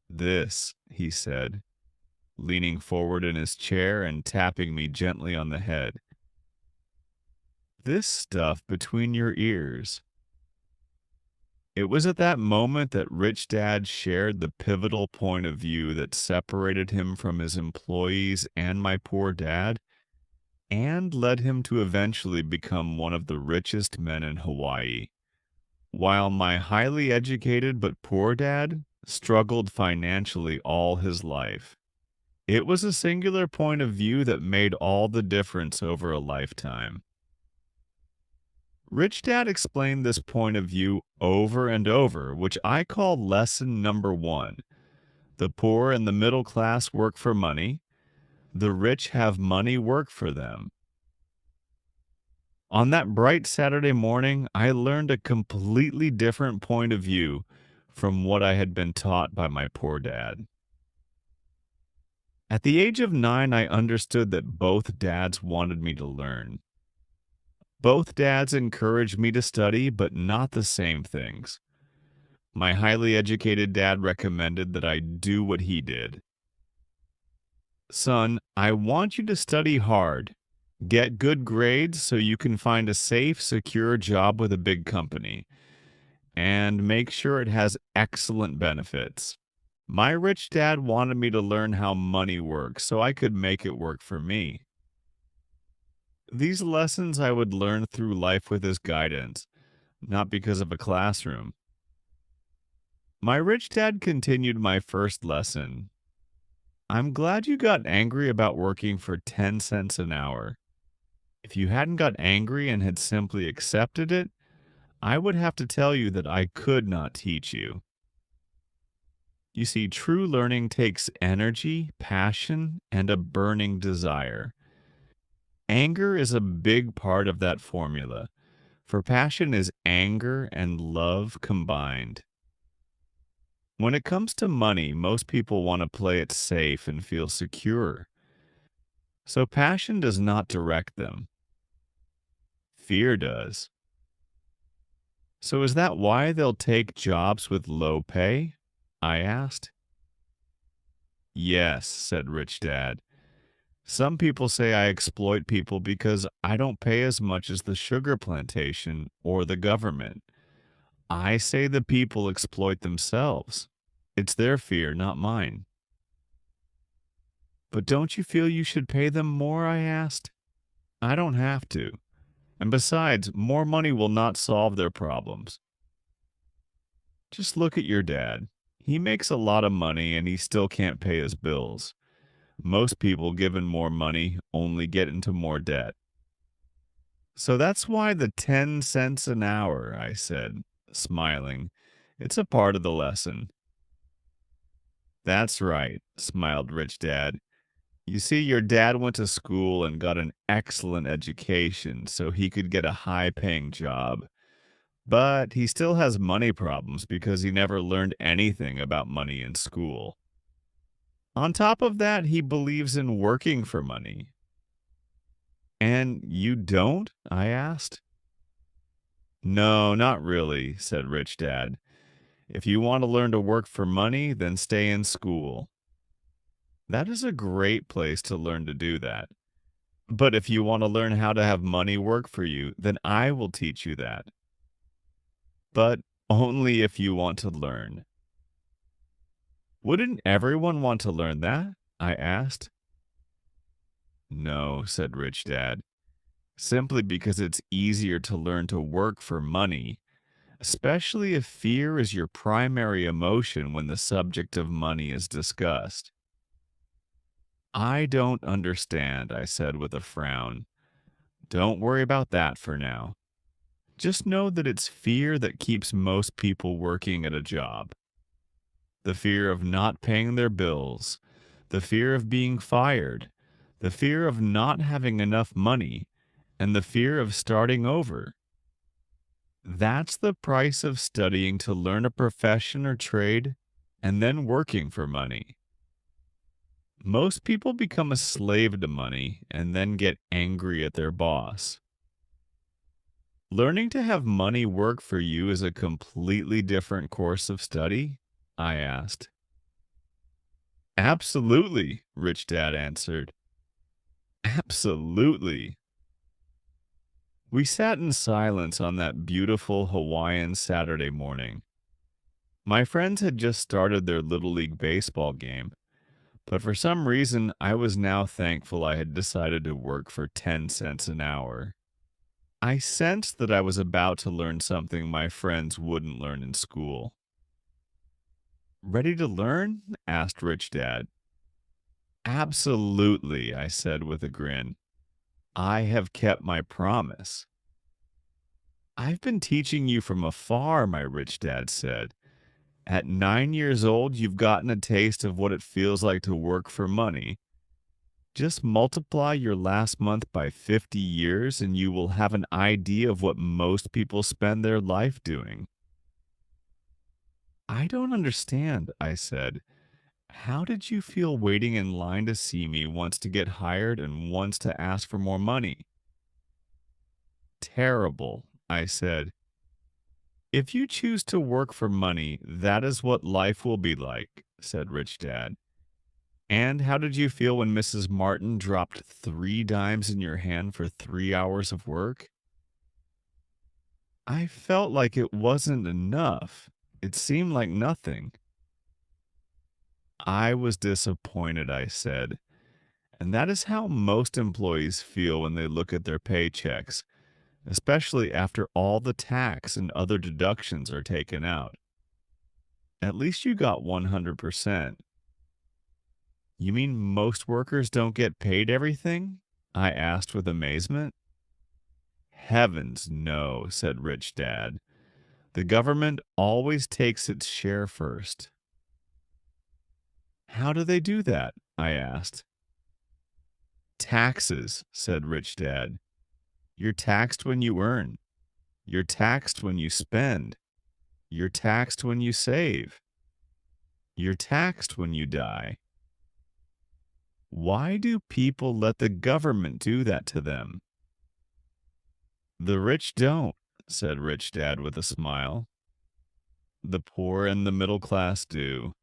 "This," he said, leaning forward in his chair and tapping me gently on the head. "This stuff between your ears." It was at that moment that Rich Dad shared the pivotal point of view that separated him from his employees and my poor dad, and led him to eventually become one of the richest men in Hawaii. while my highly educated but poor dad struggled financially all his life. It was a singular point of view that made all the difference over a lifetime. Rich Dad explained this point of view over and over, which I call lesson number one. The poor and the middle class work for money. The rich have money work for them. On that bright Saturday morning, I learned a completely different point of view from what I had been taught by my poor dad. At the age of 9, I understood that both dads wanted me to learn. Both dads encouraged me to study, but not the same things. My highly educated dad recommended that I do what he did. Son, I want you to study hard. Get good grades so you can find a safe, secure job with a big company. And make sure it has excellent benefits. My rich dad wanted me to learn how money works so I could make it work for me. These lessons I would learn through life with his guidance, not because of a classroom. My rich dad continued my first lesson. I'm glad you got angry about working for 10 cents an hour. If you hadn't got angry and had simply accepted it, I would have to tell you that I could not teach you. You see, true learning takes energy, passion, and a burning desire. Anger is a big part of that formula, for passion is anger and love combined. When it comes to money, most people want to play it safe and feel secure. So passion does not direct them. Fear does. So is that why they'll take jobs with low pay? I asked. Yes, said Rich Dad. Some people say I exploit people because I don't pay as much as the sugar plantation or the government. I say the people exploit themselves. It's their fear, not mine. But don't you feel you should pay them more? I asked. I don't have to. And besides, more money will not solve their problems. Just look at your dad. He makes a lot of money and he still can't pay his bills. Most people given more money only get into more debt. So that's why the 10 cents an hour, I said, smiling. It's a part of the lesson. That's right, smiled Rich Dad. You see, your dad went to school and got an excellent education so he could get a high-paying job. But he still has money problems because he never learned anything about money in school. On top of that, he believes in working for money. And you don't? I asked. No, not really, said Rich Dad. If you want to learn to work for money, then stay in school. That is a great place to learn to do that. But if you want to learn how to have money work for you, then I will teach you that. But only if you want to learn. Wouldn't everyone want to learn that? I asked. No, said Rich Dad. Simply because it's easier to learn to work for money, especially if fear is your primary emotion when the subject of money is discussed. I don't understand, I said with a frown. Don't worry about that for now. Just know that it's fear that keeps most people working at a job. The fear of not paying their bills, the fear of being fired, the fear of not having enough money, and the fear of starting over. That's the price of studying to learn a profession or trade and then working for money. Most people become a slave to money and then get angry at their boss. Learning to have money work for you is a completely different course of study? I asked. Absolutely, Rich Dad answered. Absolutely. We sat in silence on that beautiful Hawaiian Saturday morning. My friends had just started their Little League baseball game, but for some reason I was now thankful I had decided to work for 10 cents an hour. I sensed that I was about to learn something my friends wouldn't learn in school. Ready to learn? Asked Rich Dad. Absolutely, I said with a grin. I have kept my promise. I've been teaching you from afar, my rich dad said. At 9 years old, you've gotten a taste of what it feels like to work for money. Just multiply your last month by 50 years and you will have an idea of what most people spend their life doing. I don't understand, I said. How did you feel waiting in line to see me once to get hired and once to ask for more money? Terrible, I said. If you choose to work for money, that is what life will be like, said Rich Dad. And how did you feel when Mrs. Martin dropped 3 dimes in your hand for 3 hours of work? I felt like it wasn't enough. It seemed like nothing. I was disappointed, I said. And that is how most employees feel when they look at their paychecks, especially after all the tax and other deductions are taken out. At least you got 100%. You mean most workers don't get paid everything? I asked with amazement. Heavens, no, said Rich Dad. The government always takes its share first. How do they do that? I asked. Taxes, said Rich Dad. You're taxed when you earn. You're taxed when you spend. You're taxed when you save. You're taxed when you die. Why do people let the government do that to them? The rich don't, said Rich Dad with a smile. The poor and the middle class do.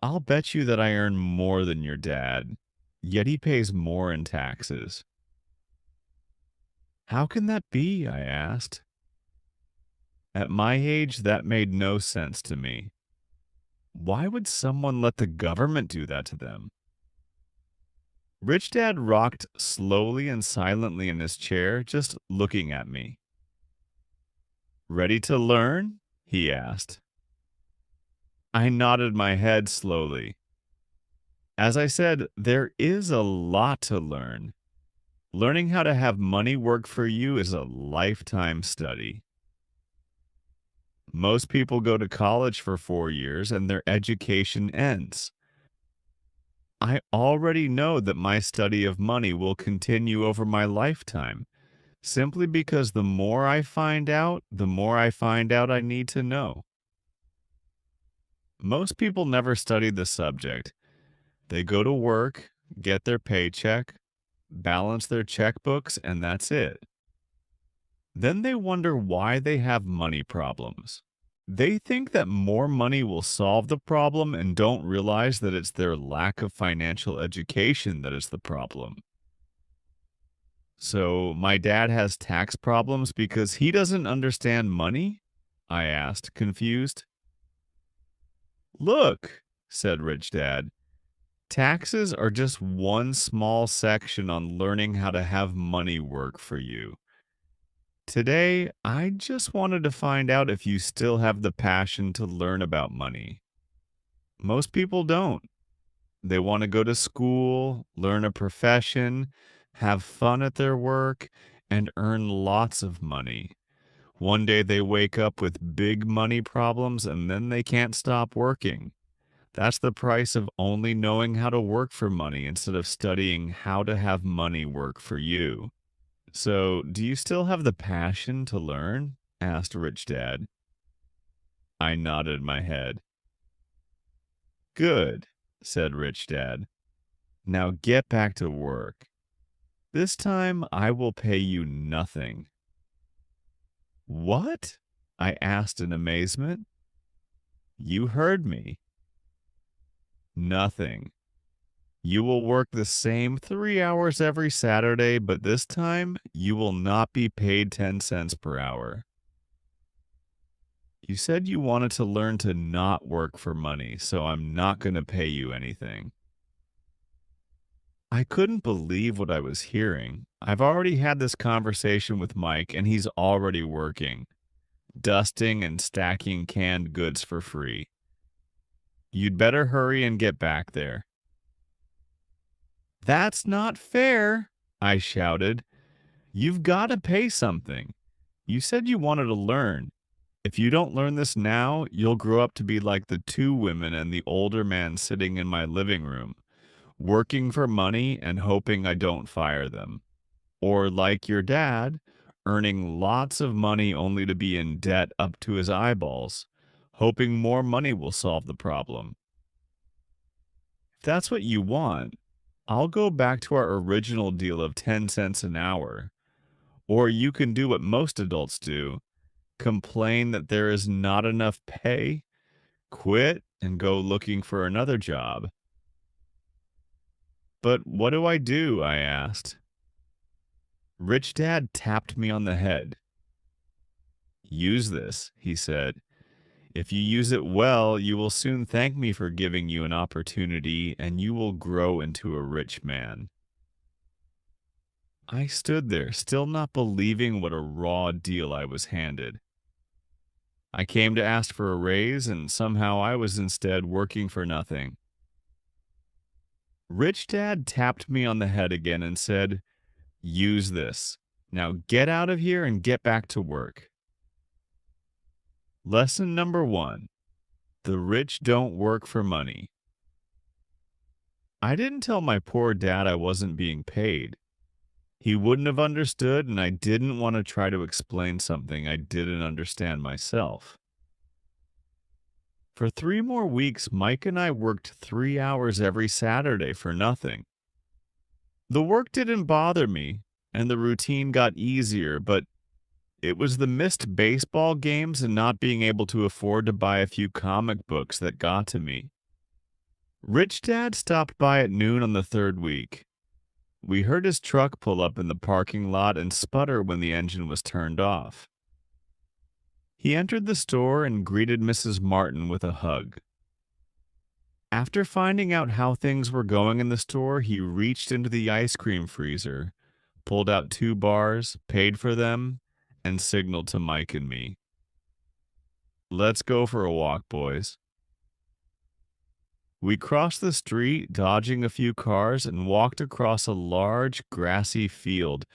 I'll bet you that I earn more than your dad, yet he pays more in taxes. How can that be? I asked. At my age, that made no sense to me. Why would someone let the government do that to them? Rich Dad rocked slowly and silently in his chair, just looking at me. Ready to learn? He asked. I nodded my head slowly. As I said, there is a lot to learn. Learning how to have money work for you is a lifetime study. Most people go to college for 4 years and their education ends. I already know that my study of money will continue over my lifetime, simply because the more I find out, the more I find out I need to know. Most people never study the subject. They go to work, get their paycheck, balance their checkbooks, and that's it. Then they wonder why they have money problems. They think that more money will solve the problem and don't realize that it's their lack of financial education that is the problem. So, my dad has tax problems because he doesn't understand money? I asked, confused. Look, said Rich Dad, taxes are just one small section on learning how to have money work for you. Today, I just wanted to find out if you still have the passion to learn about money. Most people don't. They want to go to school, learn a profession, have fun at their work, and earn lots of money. One day they wake up with big money problems and then they can't stop working. That's the price of only knowing how to work for money instead of studying how to have money work for you. So, do you still have the passion to learn? Asked Rich Dad. I nodded my head. Good, said Rich Dad. Now get back to work. This time I will pay you nothing. What? I asked in amazement. You heard me. Nothing. You will work the same 3 hours every Saturday, but this time you will not be paid 10 cents per hour. You said you wanted to learn to not work for money, so I'm not going to pay you anything. I couldn't believe what I was hearing. I've already had this conversation with Mike, and he's already working, dusting and stacking canned goods for free. You'd better hurry and get back there. That's not fair, I shouted. You've got to pay something. You said you wanted to learn. If you don't learn this now, you'll grow up to be like the two women and the older man sitting in my living room, working for money and hoping I don't fire them. Or like your dad, earning lots of money only to be in debt up to his eyeballs, hoping more money will solve the problem. If that's what you want, I'll go back to our original deal of 10 cents an hour. Or you can do what most adults do, complain that there is not enough pay, quit, and go looking for another job. But what do? I asked. Rich Dad tapped me on the head. Use this, he said. If you use it well, you will soon thank me for giving you an opportunity, and you will grow into a rich man. I stood there, still not believing what a raw deal I was handed. I came to ask for a raise, and somehow I was instead working for nothing. Rich Dad tapped me on the head again and said, Use this. Now get out of here and get back to work. Lesson number 1. The rich don't work for money. I didn't tell my poor dad I wasn't being paid. He wouldn't have understood, and I didn't want to try to explain something I didn't understand myself. For 3 more weeks, Mike and I worked 3 hours every Saturday for nothing. The work didn't bother me, and the routine got easier, but it was the missed baseball games and not being able to afford to buy a few comic books that got to me. Rich Dad stopped by at noon on the 3rd week. We heard his truck pull up in the parking lot and sputter when the engine was turned off. He entered the store and greeted Mrs. Martin with a hug. After finding out how things were going in the store, he reached into the ice cream freezer, pulled out 2 bars, paid for them, and signaled to Mike and me. Let's go for a walk, boys. We crossed the street, dodging a few cars, and walked across a large, grassy field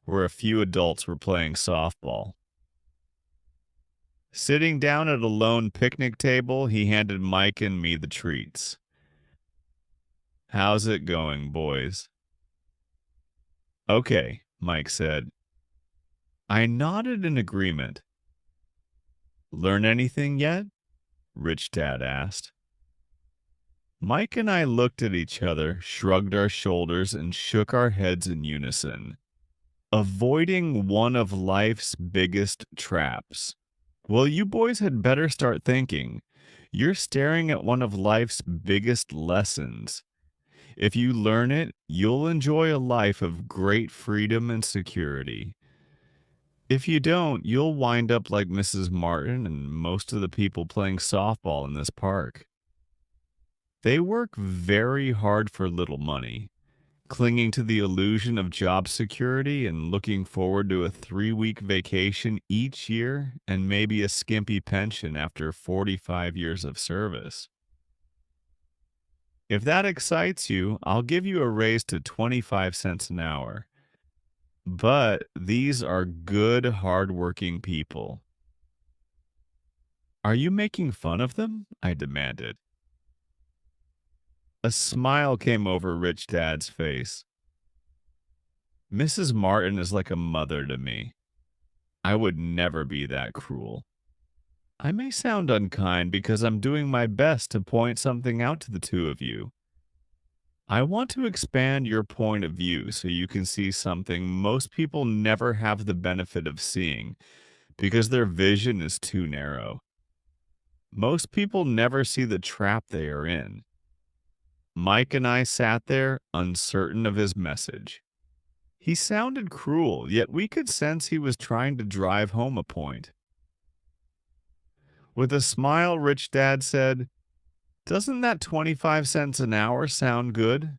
where a few adults were playing softball. Sitting down at a lone picnic table, he handed Mike and me the treats. How's it going, boys? Okay, Mike said. I nodded in agreement. Learn anything yet? Rich Dad asked. Mike and I looked at each other, shrugged our shoulders, and shook our heads in unison. Avoiding one of life's biggest traps. Well, you boys had better start thinking. You're staring at one of life's biggest lessons. If you learn it, you'll enjoy a life of great freedom and security. If you don't, you'll wind up like Mrs. Martin and most of the people playing softball in this park. They work very hard for little money, clinging to the illusion of job security and looking forward to a 3-week vacation each year and maybe a skimpy pension after 45 years of service. If that excites you, I'll give you a raise to 25 cents an hour. But these are good, hard-working people. Are you making fun of them? I demanded. A smile came over Rich Dad's face. Mrs. Martin is like a mother to me. I would never be that cruel. I may sound unkind because I'm doing my best to point something out to the two of you. I want to expand your point of view so you can see something most people never have the benefit of seeing because their vision is too narrow. Most people never see the trap they are in. Mike and I sat there, uncertain of his message. He sounded cruel, yet we could sense he was trying to drive home a point. With a smile, Rich Dad said, "Doesn't that 25 cents an hour sound good?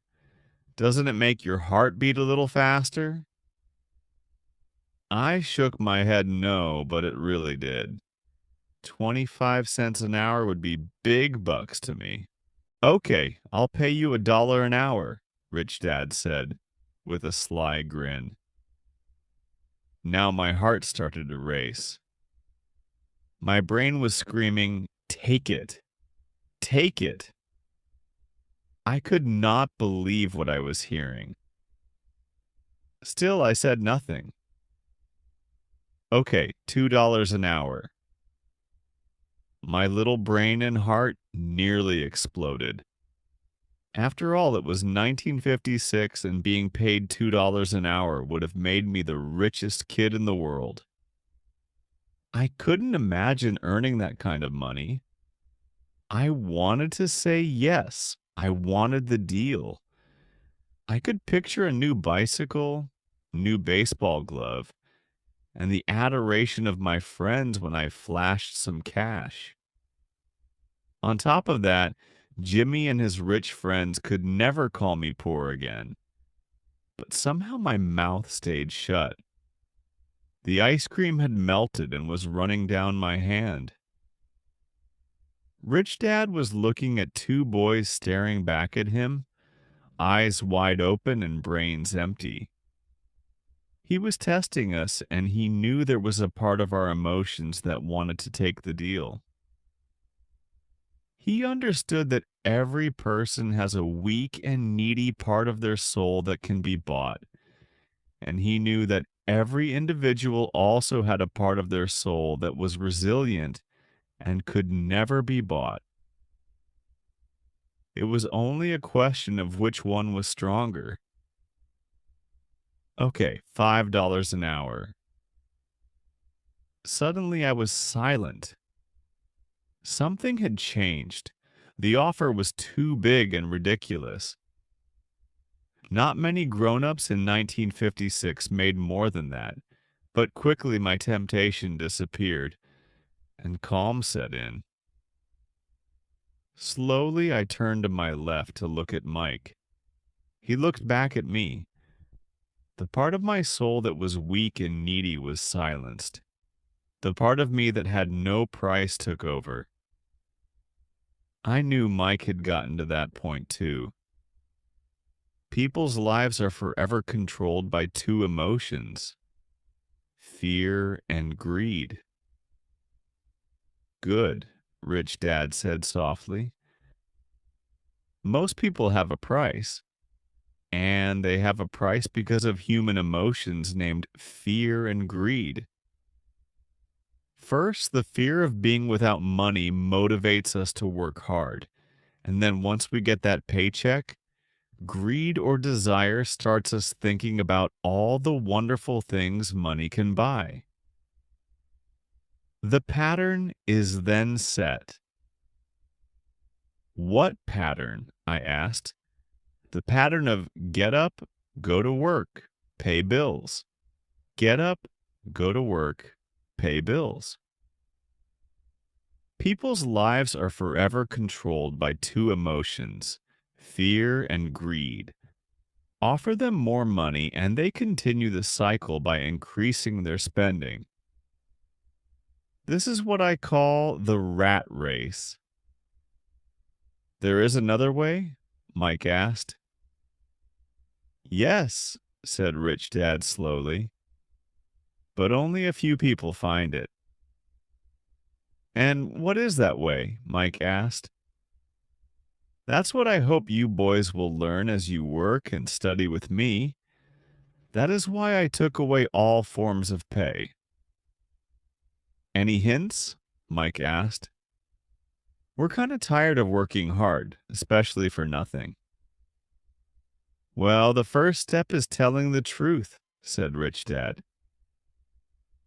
Doesn't it make your heart beat a little faster? I shook my head no, but it really did. 25 cents an hour would be big bucks to me. Okay, I'll pay you $1 an hour, Rich Dad said, with a sly grin. Now my heart started to race. My brain was screaming, "Take it! Take it!" I could not believe what I was hearing. Still, I said nothing. Okay, $2 an hour. My little brain and heart nearly exploded. After all, it was 1956 and being paid $2 an hour would have made me the richest kid in the world. I couldn't imagine earning that kind of money. I wanted to say yes. I wanted the deal. I could picture a new bicycle, new baseball glove, and the adoration of my friends when I flashed some cash. On top of that, Jimmy and his rich friends could never call me poor again. But somehow my mouth stayed shut. The ice cream had melted and was running down my hand. Rich Dad was looking at two boys staring back at him, eyes wide open and brains empty. He was testing us, and he knew there was a part of our emotions that wanted to take the deal. He understood that every person has a weak and needy part of their soul that can be bought. And he knew that every individual also had a part of their soul that was resilient and could never be bought. It was only a question of which one was stronger. Okay, $5 an hour. Suddenly I was silent. Something had changed. The offer was too big and ridiculous. Not many grown-ups in 1956 made more than that, but quickly my temptation disappeared, and calm set in. Slowly I turned to my left to look at Mike. He looked back at me. The part of my soul that was weak and needy was silenced. The part of me that had no price took over. I knew Mike had gotten to that point too. People's lives are forever controlled by two emotions: fear and greed. Good, Rich Dad said softly. Most people have a price, and they have a price because of human emotions named fear and greed. First, the fear of being without money motivates us to work hard, and then once we get that paycheck, greed or desire starts us thinking about all the wonderful things money can buy. The pattern is then set. What pattern? I asked. The pattern of get up, go to work, pay bills. Get up, go to work, pay bills. People's lives are forever controlled by two emotions, fear and greed. Offer them more money and they continue the cycle by increasing their spending. This is what I call the rat race. There is another way? Mike asked. Yes, said Rich Dad slowly, but only a few people find it. And what is that way? Mike asked. That's what I hope you boys will learn as you work and study with me. That is why I took away all forms of pay. Any hints? Mike asked. We're kind of tired of working hard, especially for nothing. Well, the first step is telling the truth, said Rich Dad.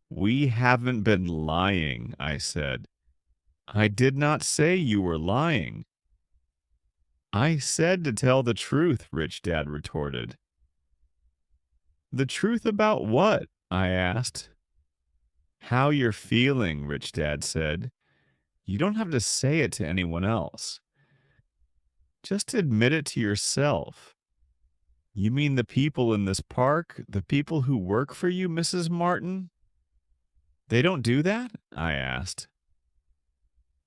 We haven't been lying, I said. I did not say you were lying. I said to tell the truth, Rich Dad retorted. The truth about what? I asked. How you're feeling, Rich Dad said. You don't have to say it to anyone else. Just admit it to yourself. You mean the people in this park? The people who work for you, Mrs. Martin? They don't do that? I asked.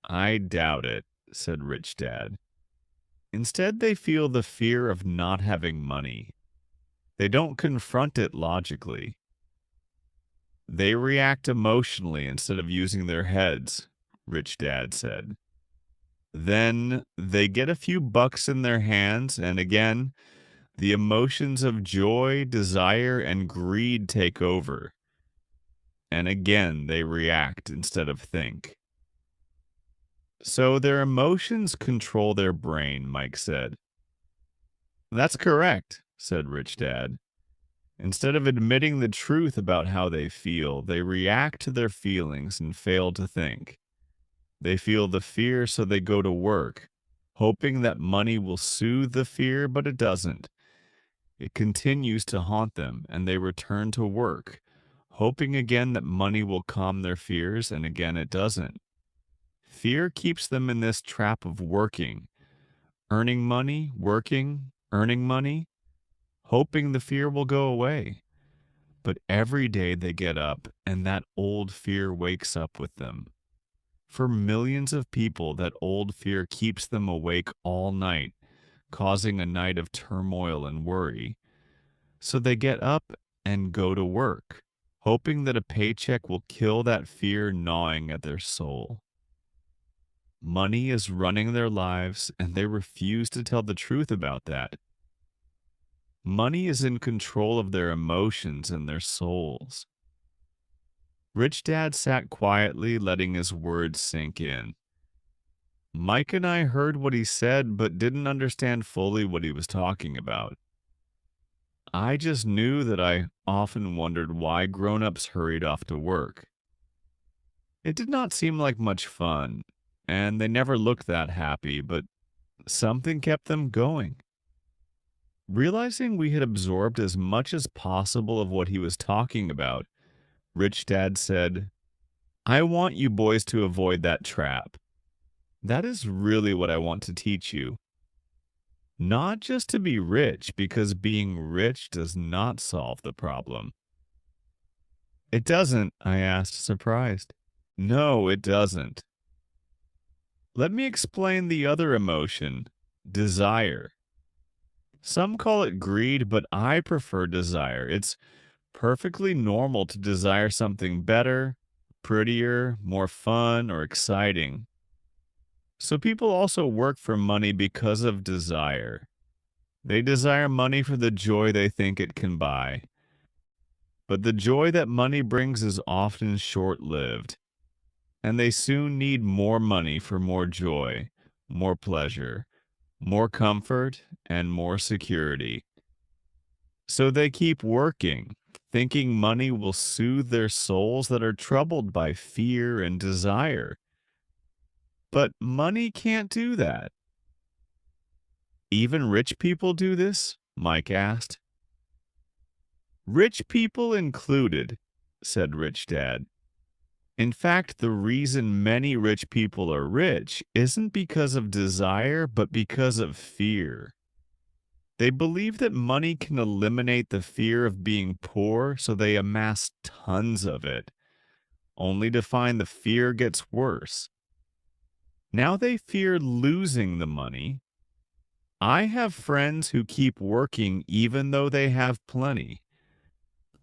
I doubt it, said Rich Dad. Instead, they feel the fear of not having money. They don't confront it logically. They react emotionally instead of using their heads, Rich Dad said. Then they get a few bucks in their hands, and again, the emotions of joy, desire, and greed take over. And again, they react instead of think. So their emotions control their brain, Mike said. That's correct, said Rich Dad. Instead of admitting the truth about how they feel, they react to their feelings and fail to think. They feel the fear, so they go to work, hoping that money will soothe the fear, but it doesn't. It continues to haunt them, and they return to work, hoping again that money will calm their fears, and again it doesn't. Fear keeps them in this trap of working, earning money, working, earning money, hoping the fear will go away. But every day they get up, and that old fear wakes up with them. For millions of people, that old fear keeps them awake all night, causing a night of turmoil and worry. So they get up and go to work, hoping that a paycheck will kill that fear gnawing at their soul. Money is running their lives, and they refuse to tell the truth about that. Money is in control of their emotions and their souls. Rich Dad sat quietly, letting his words sink in. Mike and I heard what he said, but didn't understand fully what he was talking about. I just knew that I often wondered why grown-ups hurried off to work. It did not seem like much fun, and they never looked that happy, but something kept them going. Realizing we had absorbed as much as possible of what he was talking about, Rich Dad said, I want you boys to avoid that trap. That is really what I want to teach you. Not just to be rich, because being rich does not solve the problem. It doesn't, I asked, surprised. No, it doesn't. Let me explain the other emotion, desire. Some call it greed, but I prefer desire. It's perfectly normal to desire something better, prettier, more fun, or exciting. So people also work for money because of desire. They desire money for the joy they think it can buy. But the joy that money brings is often short-lived, and they soon need more money for more joy, more pleasure, more comfort, and more security. So they keep working, thinking money will soothe their souls that are troubled by fear and desire. But money can't do that. Even rich people do this? Mike asked. Rich people included, said Rich Dad. In fact, the reason many rich people are rich isn't because of desire, but because of fear. They believe that money can eliminate the fear of being poor, so they amass tons of it, only to find the fear gets worse. Now they fear losing the money. I have friends who keep working even though they have plenty.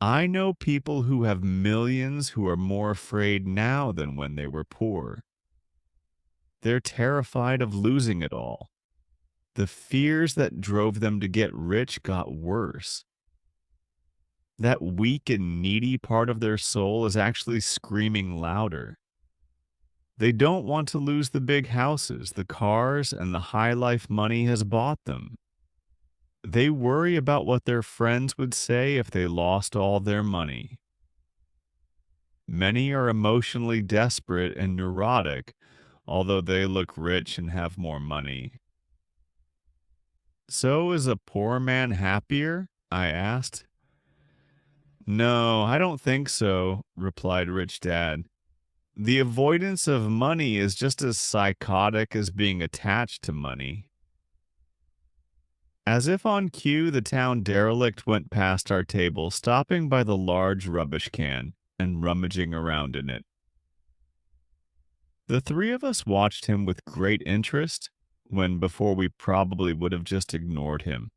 I know people who have millions who are more afraid now than when they were poor. They're terrified of losing it all. The fears that drove them to get rich got worse. That weak and needy part of their soul is actually screaming louder. They don't want to lose the big houses, the cars, and the high life money has bought them. They worry about what their friends would say if they lost all their money. Many are emotionally desperate and neurotic, although they look rich and have more money. So is a poor man happier? I asked. No, I don't think so, replied Rich Dad. The avoidance of money is just as psychotic as being attached to money. As if on cue, the town derelict went past our table, stopping by the large rubbish can and rummaging around in it. The three of us watched him with great interest, when before we probably would have just ignored him.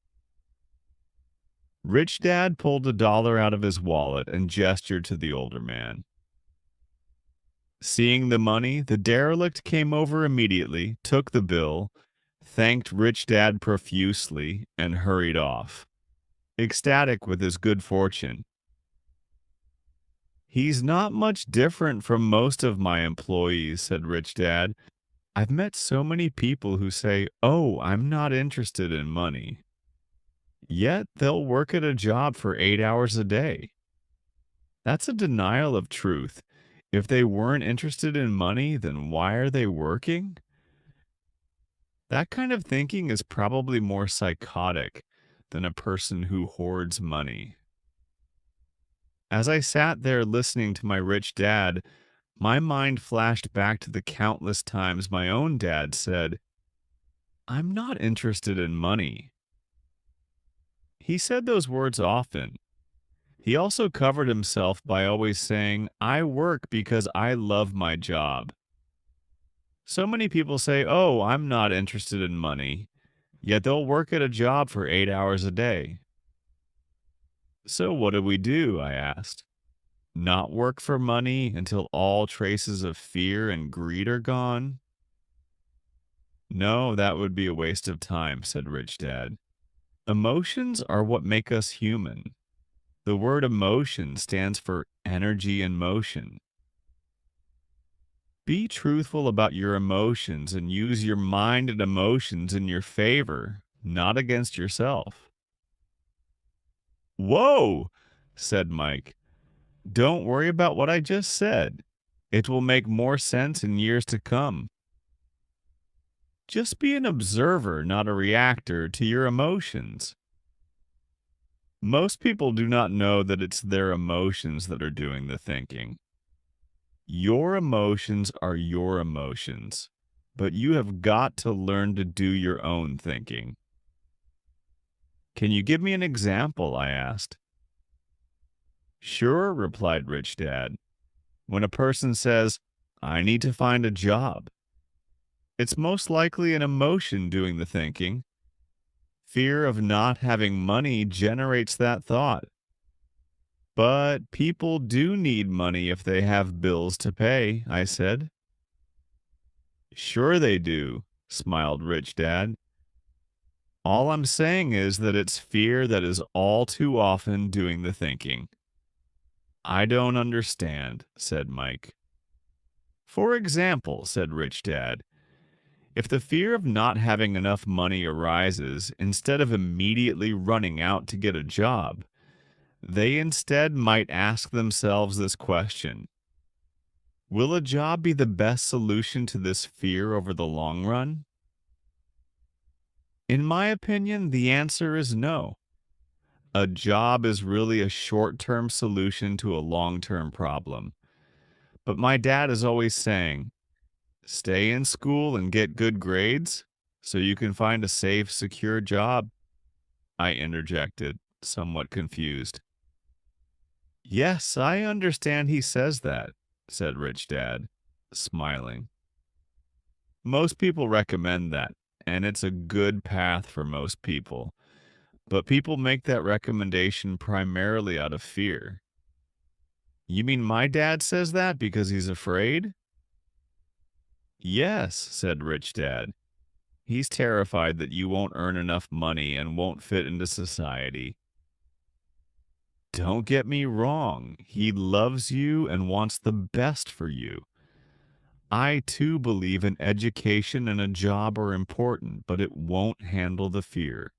Rich Dad pulled $1 out of his wallet and gestured to the older man. Seeing the money, the derelict came over immediately, took the bill, thanked Rich Dad profusely, and hurried off, ecstatic with his good fortune. "He's not much different from most of my employees," said Rich Dad. "I've met so many people who say, 'Oh, I'm not interested in money.' Yet they'll work at a job for 8 hours a day. That's a denial of truth. If they weren't interested in money, then why are they working?" That kind of thinking is probably more psychotic than a person who hoards money. As I sat there listening to my rich dad, my mind flashed back to the countless times my own dad said, "I'm not interested in money." He said those words often. He also covered himself by always saying, "I work because I love my job." So many people say, "Oh, I'm not interested in money," yet they'll work at a job for 8 hours a day. So what do we do? I asked. Not work for money until all traces of fear and greed are gone? No, that would be a waste of time, said Rich Dad. Emotions are what make us human. The word emotion stands for energy and motion. Be truthful about your emotions and use your mind and emotions in your favor, not against yourself. Whoa, said Mike. Don't worry about what I just said. It will make more sense in years to come. Just be an observer, not a reactor to your emotions. Most people do not know that it's their emotions that are doing the thinking. Your emotions are your emotions, but you have got to learn to do your own thinking. Can you give me an example? I asked. Sure, replied Rich Dad. When a person says, I need to find a job, it's most likely an emotion doing the thinking. Fear of not having money generates that thought. But people do need money if they have bills to pay, I said. Sure they do, smiled Rich Dad. All I'm saying is that it's fear that is all too often doing the thinking. I don't understand, said Mike. For example, said Rich Dad, if the fear of not having enough money arises, instead of immediately running out to get a job, they instead might ask themselves this question: will a job be the best solution to this fear over the long run? In my opinion, the answer is no. A job is really a short-term solution to a long-term problem. But my dad is always saying, stay in school and get good grades so you can find a safe, secure job. I interjected, somewhat confused. Yes, I understand he says that, said Rich Dad, smiling. Most people recommend that, and it's a good path for most people. But people make that recommendation primarily out of fear. You mean my dad says that because he's afraid? Yes, said Rich Dad. He's terrified that you won't earn enough money and won't fit into society. Don't get me wrong. He loves you and wants the best for you. I too believe an education and a job are important, but it won't handle the fear.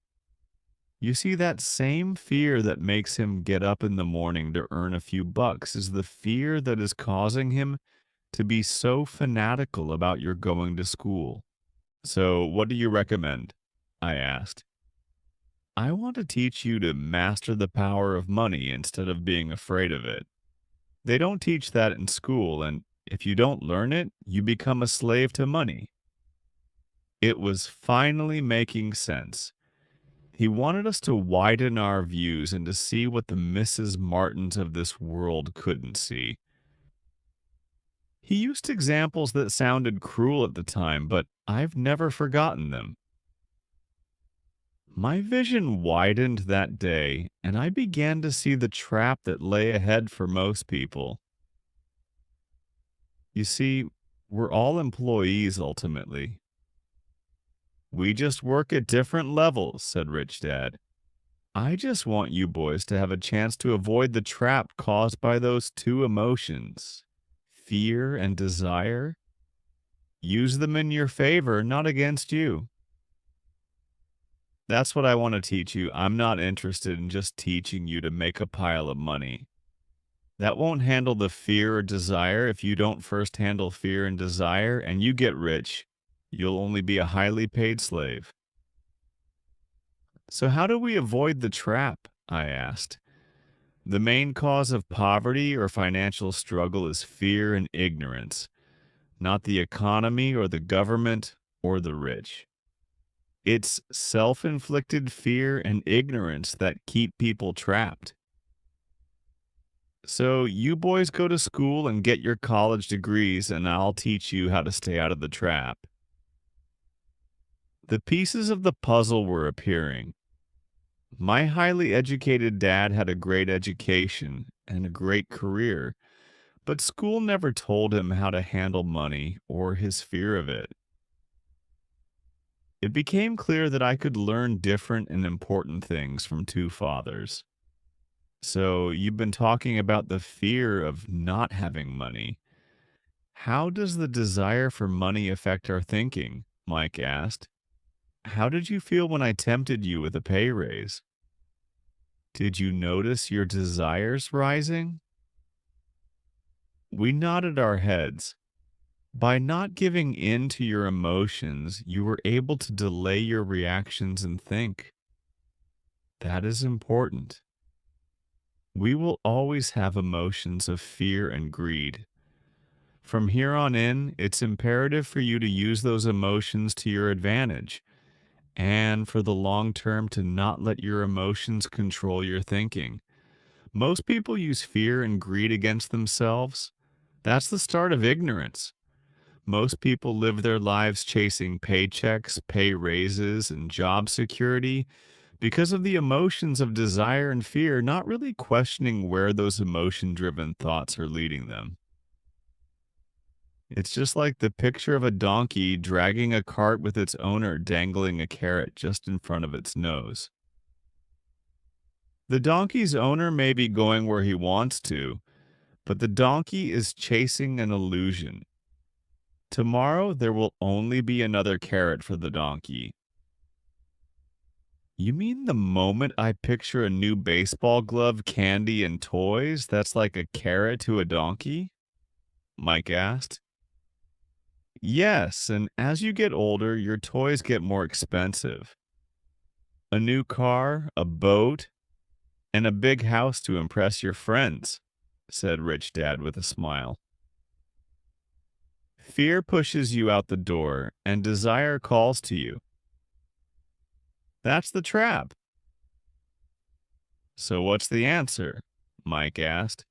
You see, that same fear that makes him get up in the morning to earn a few bucks is the fear that is causing him to be so fanatical about your going to school. So, what do you recommend? I asked. I want to teach you to master the power of money instead of being afraid of it. They don't teach that in school, and if you don't learn it, you become a slave to money. It was finally making sense. He wanted us to widen our views and to see what the Mrs. Martins of this world couldn't see. He used examples that sounded cruel at the time, but I've never forgotten them. My vision widened that day, and I began to see the trap that lay ahead for most people. You see, we're all employees ultimately. We just work at different levels, said Rich Dad. I just want you boys to have a chance to avoid the trap caused by those two emotions, fear and desire. Use them in your favor, not against you. That's what I want to teach you. I'm not interested in just teaching you to make a pile of money. That won't handle the fear or desire if you don't first handle fear and desire and you get rich. You'll only be a highly paid slave. So, how do we avoid the trap? I asked. The main cause of poverty or financial struggle is fear and ignorance, not the economy or the government or the rich. It's self inflicted fear and ignorance that keep people trapped. So, you boys go to school and get your college degrees, and I'll teach you how to stay out of the trap. The pieces of the puzzle were appearing. My highly educated dad had a great education and a great career, but school never told him how to handle money or his fear of it. It became clear that I could learn different and important things from two fathers. So, you've been talking about the fear of not having money. How does the desire for money affect our thinking? Mike asked. How did you feel when I tempted you with a pay raise? Did you notice your desires rising? We nodded our heads. By not giving in to your emotions, you were able to delay your reactions and think. That is important. We will always have emotions of fear and greed. From here on in, it's imperative for you to use those emotions to your advantage, and for the long term to not let your emotions control your thinking. Most people use fear and greed against themselves. That's the start of ignorance. Most people live their lives chasing paychecks, pay raises, and job security because of the emotions of desire and fear, not really questioning where those emotion driven thoughts are leading them. It's just like the picture of a donkey dragging a cart with its owner dangling a carrot just in front of its nose. The donkey's owner may be going where he wants to, but the donkey is chasing an illusion. Tomorrow there will only be another carrot for the donkey. You mean the moment I picture a new baseball glove, candy, and toys, that's like a carrot to a donkey? Mike asked. Yes, and as you get older, your toys get more expensive. A new car, a boat, and a big house to impress your friends, said Rich Dad with a smile. Fear pushes you out the door, and desire calls to you. That's the trap. So what's the answer? Mike asked.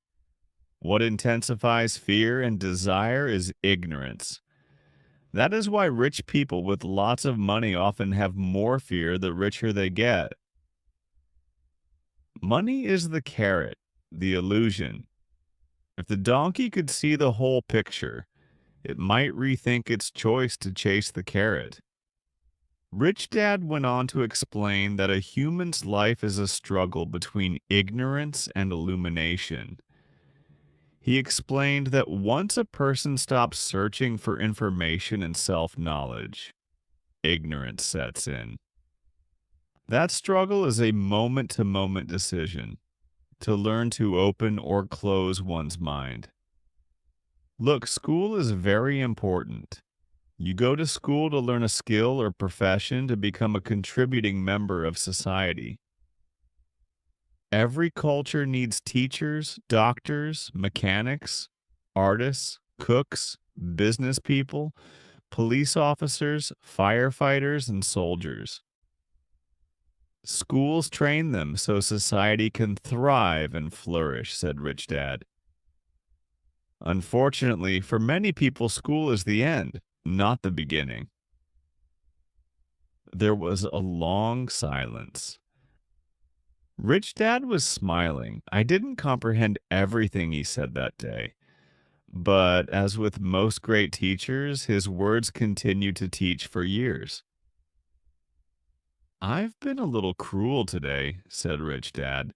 What intensifies fear and desire is ignorance. That is why rich people with lots of money often have more fear the richer they get. Money is the carrot, the illusion. If the donkey could see the whole picture, it might rethink its choice to chase the carrot. Rich Dad went on to explain that a human's life is a struggle between ignorance and illumination. He explained that once a person stops searching for information and self-knowledge, ignorance sets in. That struggle is a moment-to-moment decision to learn to open or close one's mind. Look, school is very important. You go to school to learn a skill or profession to become a contributing member of society. Every culture needs teachers, doctors, mechanics, artists, cooks, business people, police officers, firefighters, and soldiers. Schools train them so society can thrive and flourish, said Rich Dad. Unfortunately, for many people, school is the end, not the beginning. There was a long silence. Rich Dad was smiling. I didn't comprehend everything he said that day. But as with most great teachers, his words continued to teach for years. I've been a little cruel today, said Rich Dad,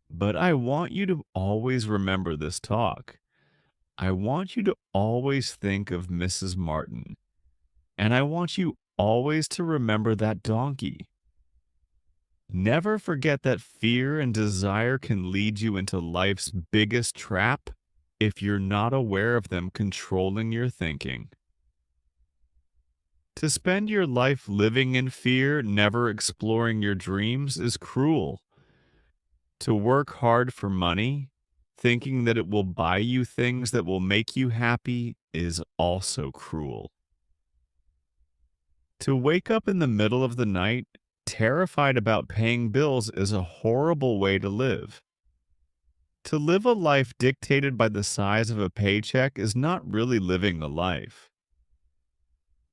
but I want you to always remember this talk. I want you to always think of Mrs. Martin, and I want you always to remember that donkey. Never forget that fear and desire can lead you into life's biggest trap if you're not aware of them controlling your thinking. To spend your life living in fear, never exploring your dreams, is cruel. To work hard for money, thinking that it will buy you things that will make you happy, is also cruel. To wake up in the middle of the night, terrified about paying bills, is a horrible way to live. To live a life dictated by the size of a paycheck is not really living a life.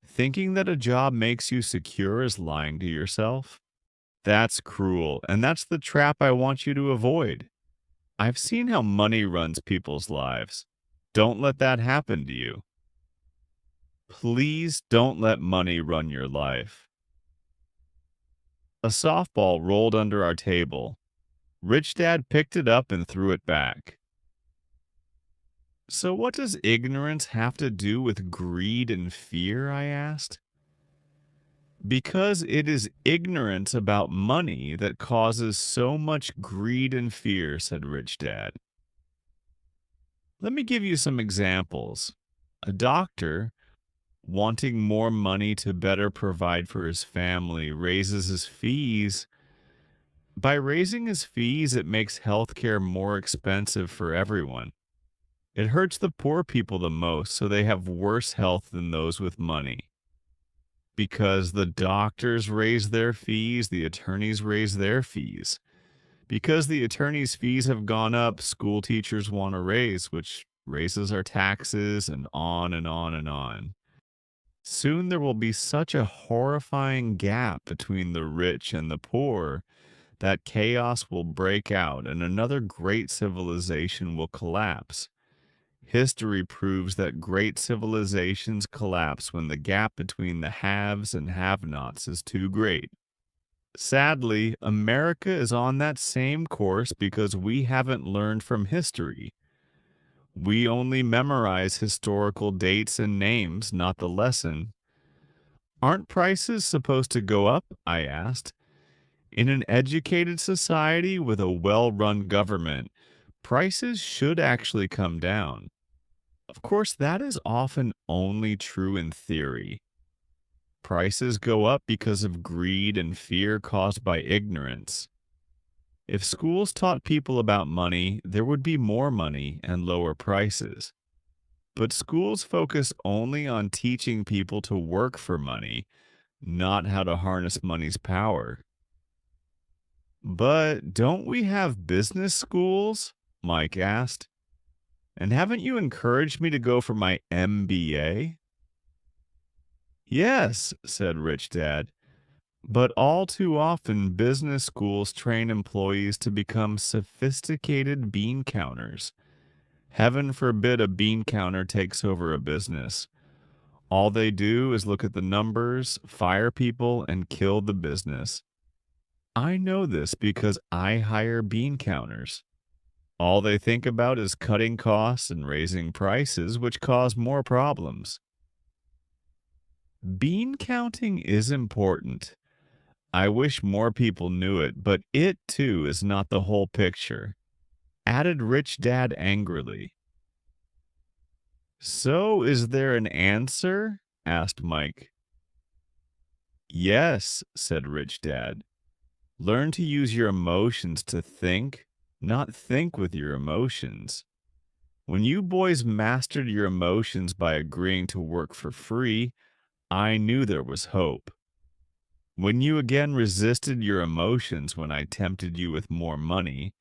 Thinking that a job makes you secure is lying to yourself. That's cruel, and that's the trap I want you to avoid. I've seen how money runs people's lives. Don't let that happen to you. Please don't let money run your life. A softball rolled under our table. Rich Dad picked it up and threw it back. So what does ignorance have to do with greed and fear? I asked. Because it is ignorance about money that causes so much greed and fear, said Rich Dad. Let me give you some examples. A doctor, wanting more money to better provide for his family, raises his fees. By raising his fees, it makes healthcare more expensive for everyone. It hurts the poor people the most, so they have worse health than those with money. Because the doctors raise their fees, the attorneys raise their fees. Because the attorneys' fees have gone up, school teachers want a raise, which raises our taxes, and on and on and on. Soon there will be such a horrifying gap between the rich and the poor that chaos will break out and another great civilization will collapse. History proves that great civilizations collapse when the gap between the haves and have-nots is too great. Sadly, America is on that same course because we haven't learned from history. We only memorize historical dates and names, not the lesson. Aren't prices supposed to go up? I asked. In an educated society with a well-run government, prices should actually come down. Of course, that is often only true in theory. Prices go up because of greed and fear caused by ignorance. If schools taught people about money, there would be more money and lower prices. But schools focus only on teaching people to work for money, not how to harness money's power. But don't we have business schools? Mike asked. And haven't you encouraged me to go for my MBA? Yes, said Rich Dad. But all too often, business schools train employees to become sophisticated bean counters. Heaven forbid a bean counter takes over a business. All they do is look at the numbers, fire people, and kill the business. I know this because I hire bean counters. All they think about is cutting costs and raising prices, which cause more problems. Bean counting is important. I wish more people knew it, but it, too, is not the whole picture, added Rich Dad angrily. So, is there an answer? Asked Mike. Yes, said Rich Dad. Learn to use your emotions to think, not think with your emotions. When you boys mastered your emotions by agreeing to work for free, I knew there was hope. When you again resisted your emotions when I tempted you with more money,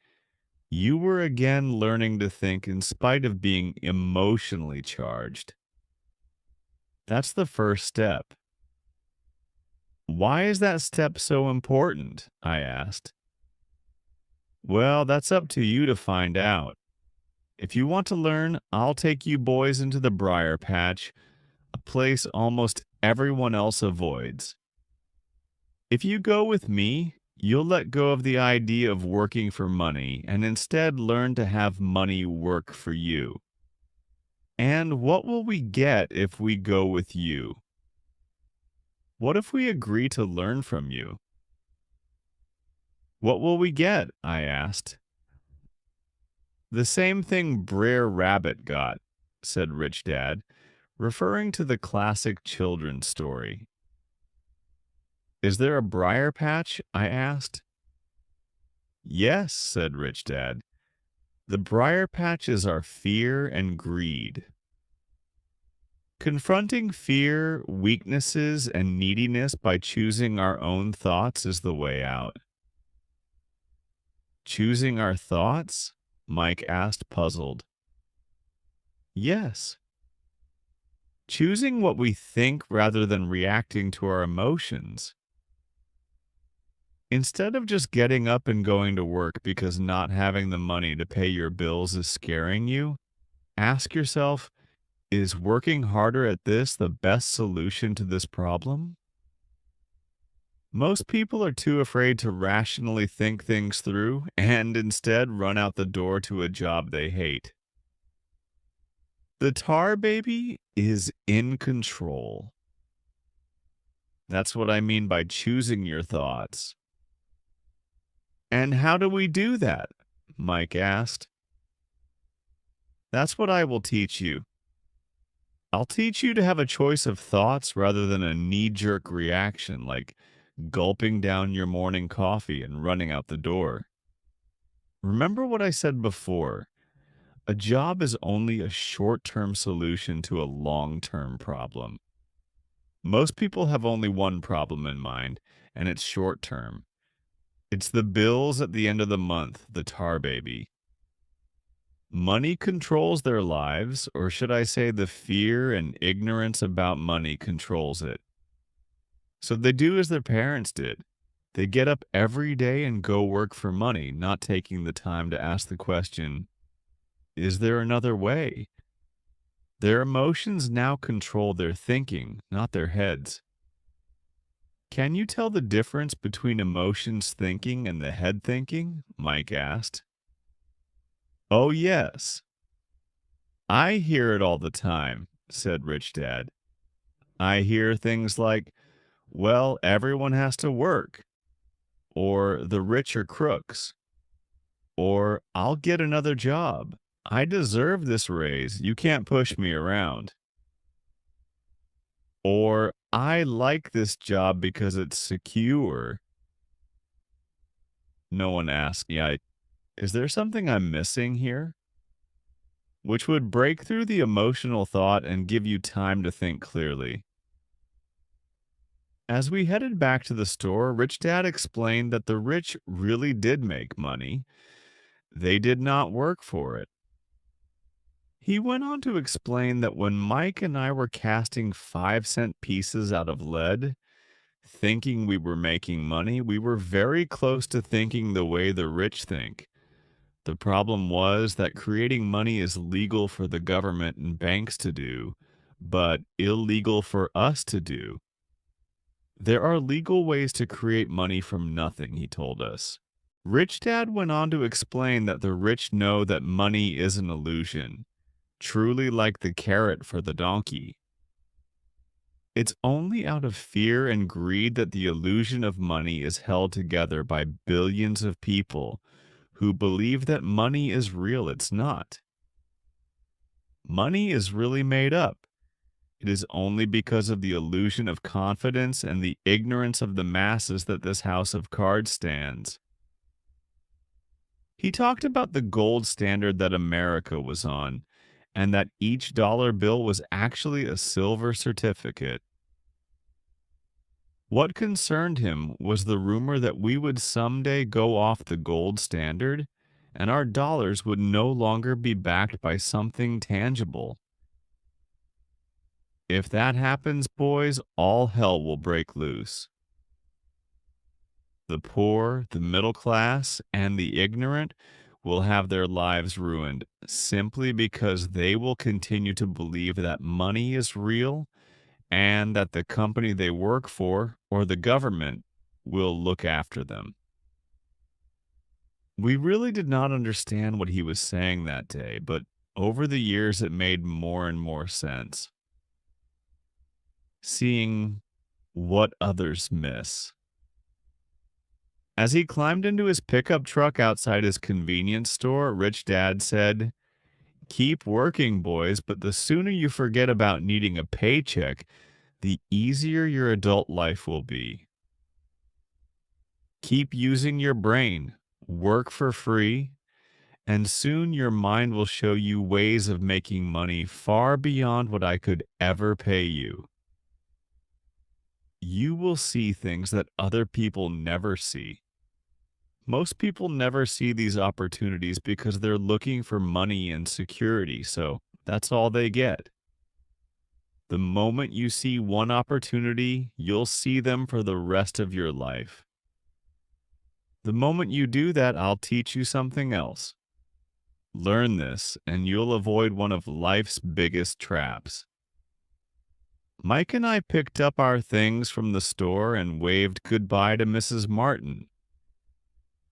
you were again learning to think in spite of being emotionally charged. That's the first step. Why is that step so important? I asked. Well, that's up to you to find out. If you want to learn, I'll take you boys into the briar patch, a place almost everyone else avoids. If you go with me, you'll let go of the idea of working for money and instead learn to have money work for you. And what will we get if we go with you? What if we agree to learn from you? What will we get? I asked. The same thing Brer Rabbit got, said Rich Dad, referring to the classic children's story. Is there a briar patch? I asked. Yes, said Rich Dad. The briar patches are fear and greed. Confronting fear, weaknesses, and neediness by choosing our own thoughts is the way out. Choosing our thoughts? Mike asked, puzzled. Yes. Choosing what we think rather than reacting to our emotions. Instead of just getting up and going to work because not having the money to pay your bills is scaring you, ask yourself, is working harder at this the best solution to this problem? Most people are too afraid to rationally think things through and instead run out the door to a job they hate. The tar baby is in control. That's what I mean by choosing your thoughts. And how do we do that? Mike asked. That's what I will teach you. I'll teach you to have a choice of thoughts rather than a knee-jerk reaction like gulping down your morning coffee and running out the door. Remember what I said before. A job is only a short-term solution to a long-term problem. Most people have only one problem in mind, and it's short-term. It's the bills at the end of the month, the tar baby. Money controls their lives, or should I say the fear and ignorance about money controls it. So they do as their parents did. They get up every day and go work for money, not taking the time to ask the question, is there another way? Their emotions now control their thinking, not their heads. Can you tell the difference between emotions thinking and the head thinking? Mike asked. Oh, yes. I hear it all the time, said Rich Dad. I hear things like, well, everyone has to work, or the rich are crooks, or I'll get another job. I deserve this raise. You can't push me around. Or I like this job because it's secure. No one asked me, is there something I'm missing here? Which would break through the emotional thought and give you time to think clearly. As we headed back to the store, Rich Dad explained that the rich really did make money. They did not work for it. He went on to explain that when Mike and I were casting 5-cent pieces out of lead, thinking we were making money, we were very close to thinking the way the rich think. The problem was that creating money is legal for the government and banks to do, but illegal for us to do. There are legal ways to create money from nothing, he told us. Rich Dad went on to explain that the rich know that money is an illusion, truly like the carrot for the donkey. It's only out of fear and greed that the illusion of money is held together by billions of people who believe that money is real. It's not. Money is really made up. It is only because of the illusion of confidence and the ignorance of the masses that this house of cards stands. He talked about the gold standard that America was on, and that each dollar bill was actually a silver certificate. What concerned him was the rumor that we would someday go off the gold standard and our dollars would no longer be backed by something tangible. If that happens, boys, all hell will break loose. The poor, the middle class, and the ignorant will have their lives ruined simply because they will continue to believe that money is real and that the company they work for or the government will look after them. We really did not understand what he was saying that day, but over the years it made more and more sense. Seeing what others miss. As he climbed into his pickup truck outside his convenience store, Rich Dad said, "Keep working, boys, but the sooner you forget about needing a paycheck, the easier your adult life will be. Keep using your brain, work for free, and soon your mind will show you ways of making money far beyond what I could ever pay you. You will see things that other people never see. Most people never see these opportunities because they're looking for money and security, so that's all they get. The moment you see one opportunity, you'll see them for the rest of your life. The moment you do that, I'll teach you something else. Learn this, and you'll avoid one of life's biggest traps." Mike and I picked up our things from the store and waved goodbye to Mrs. Martin.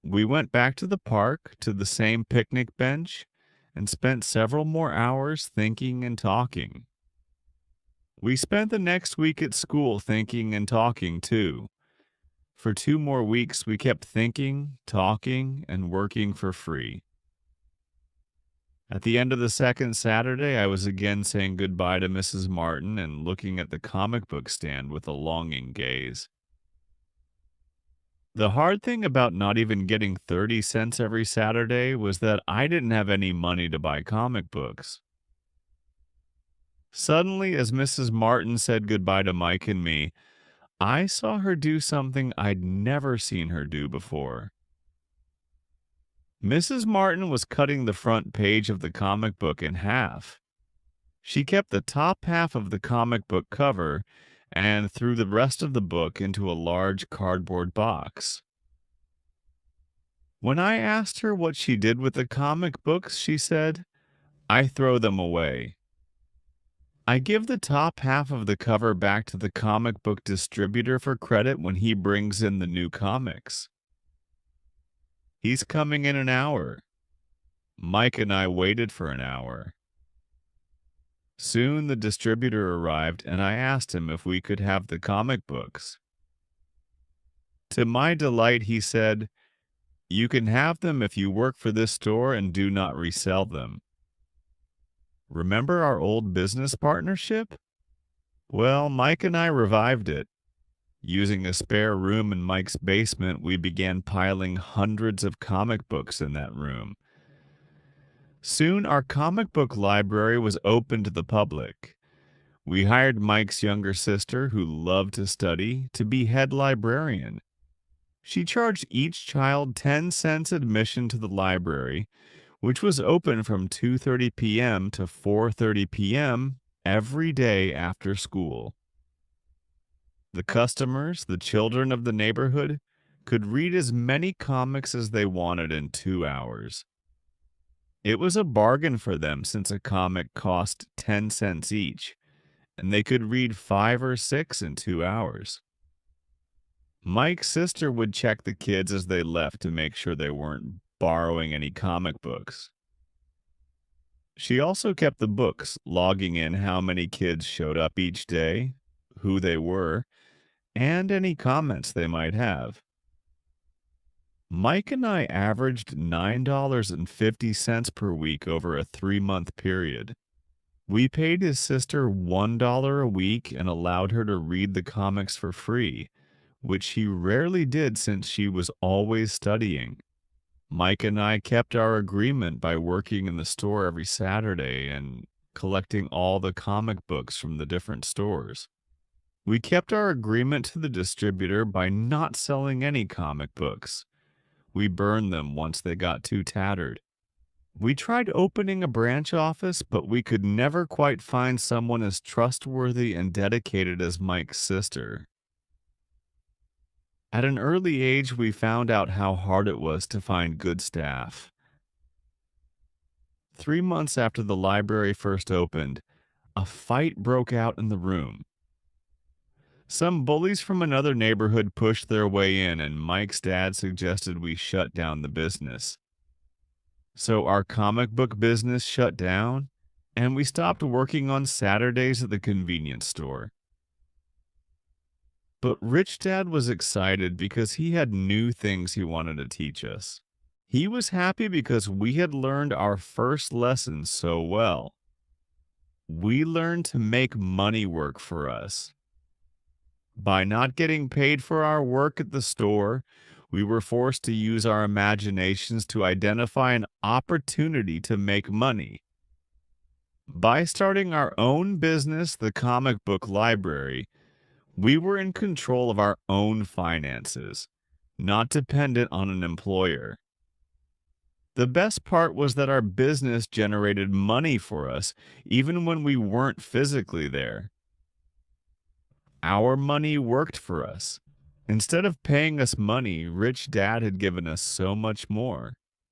We went back to the park, to the same picnic bench, and spent several more hours thinking and talking. We spent the next week at school thinking and talking too. For 2 more weeks, we kept thinking, talking, and working for free. At the end of the second Saturday, I was again saying goodbye to Mrs. Martin and looking at the comic book stand with a longing gaze. The hard thing about not even getting 30 cents every Saturday was that I didn't have any money to buy comic books. Suddenly, as Mrs. Martin said goodbye to Mike and me, I saw her do something I'd never seen her do before. Mrs. Martin was cutting the front page of the comic book in half. She kept the top half of the comic book cover and threw the rest of the book into a large cardboard box. When I asked her what she did with the comic books, she said, "I throw them away. I give the top half of the cover back to the comic book distributor for credit when he brings in the new comics. He's coming in an hour." Mike and I waited for an hour. Soon the distributor arrived, and I asked him if we could have the comic books. To my delight, he said, "You can have them if you work for this store and do not resell them." Remember our old business partnership? Well, Mike and I revived it. Using a spare room in Mike's basement, we began piling hundreds of comic books in that room. Soon, our comic book library was open to the public. We hired Mike's younger sister, who loved to study, to be head librarian. She charged each child 10 cents admission to the library, which was open from 2:30 p.m. to 4:30 p.m. every day after school. The customers, the children of the neighborhood, could read as many comics as they wanted in 2 hours. It was a bargain for them since a comic cost 10 cents each, and they could read 5 or 6 in 2 hours. Mike's sister would check the kids as they left to make sure they weren't borrowing any comic books. She also kept the books, logging in how many kids showed up each day, who they were, and any comments they might have. Mike and I averaged $9.50 per week over a 3-month period. We paid his sister $1 a week and allowed her to read the comics for free, which she rarely did since she was always studying. Mike and I kept our agreement by working in the store every Saturday and collecting all the comic books from the different stores. We kept our agreement to the distributor by not selling any comic books. We burned them once they got too tattered. We tried opening a branch office, but we could never quite find someone as trustworthy and dedicated as Mike's sister. At an early age, we found out how hard it was to find good staff. 3 months after the library first opened, a fight broke out in the room. Some bullies from another neighborhood pushed their way in, and Mike's dad suggested we shut down the business. So our comic book business shut down, and we stopped working on Saturdays at the convenience store. But Rich Dad was excited because he had new things he wanted to teach us. He was happy because we had learned our first lesson so well. We learned to make money work for us. By not getting paid for our work at the store, we were forced to use our imaginations to identify an opportunity to make money. By starting our own business, the comic book library, we were in control of our own finances, not dependent on an employer. The best part was that our business generated money for us even when we weren't physically there. Our money worked for us. Instead of paying us money, Rich Dad had given us so much more.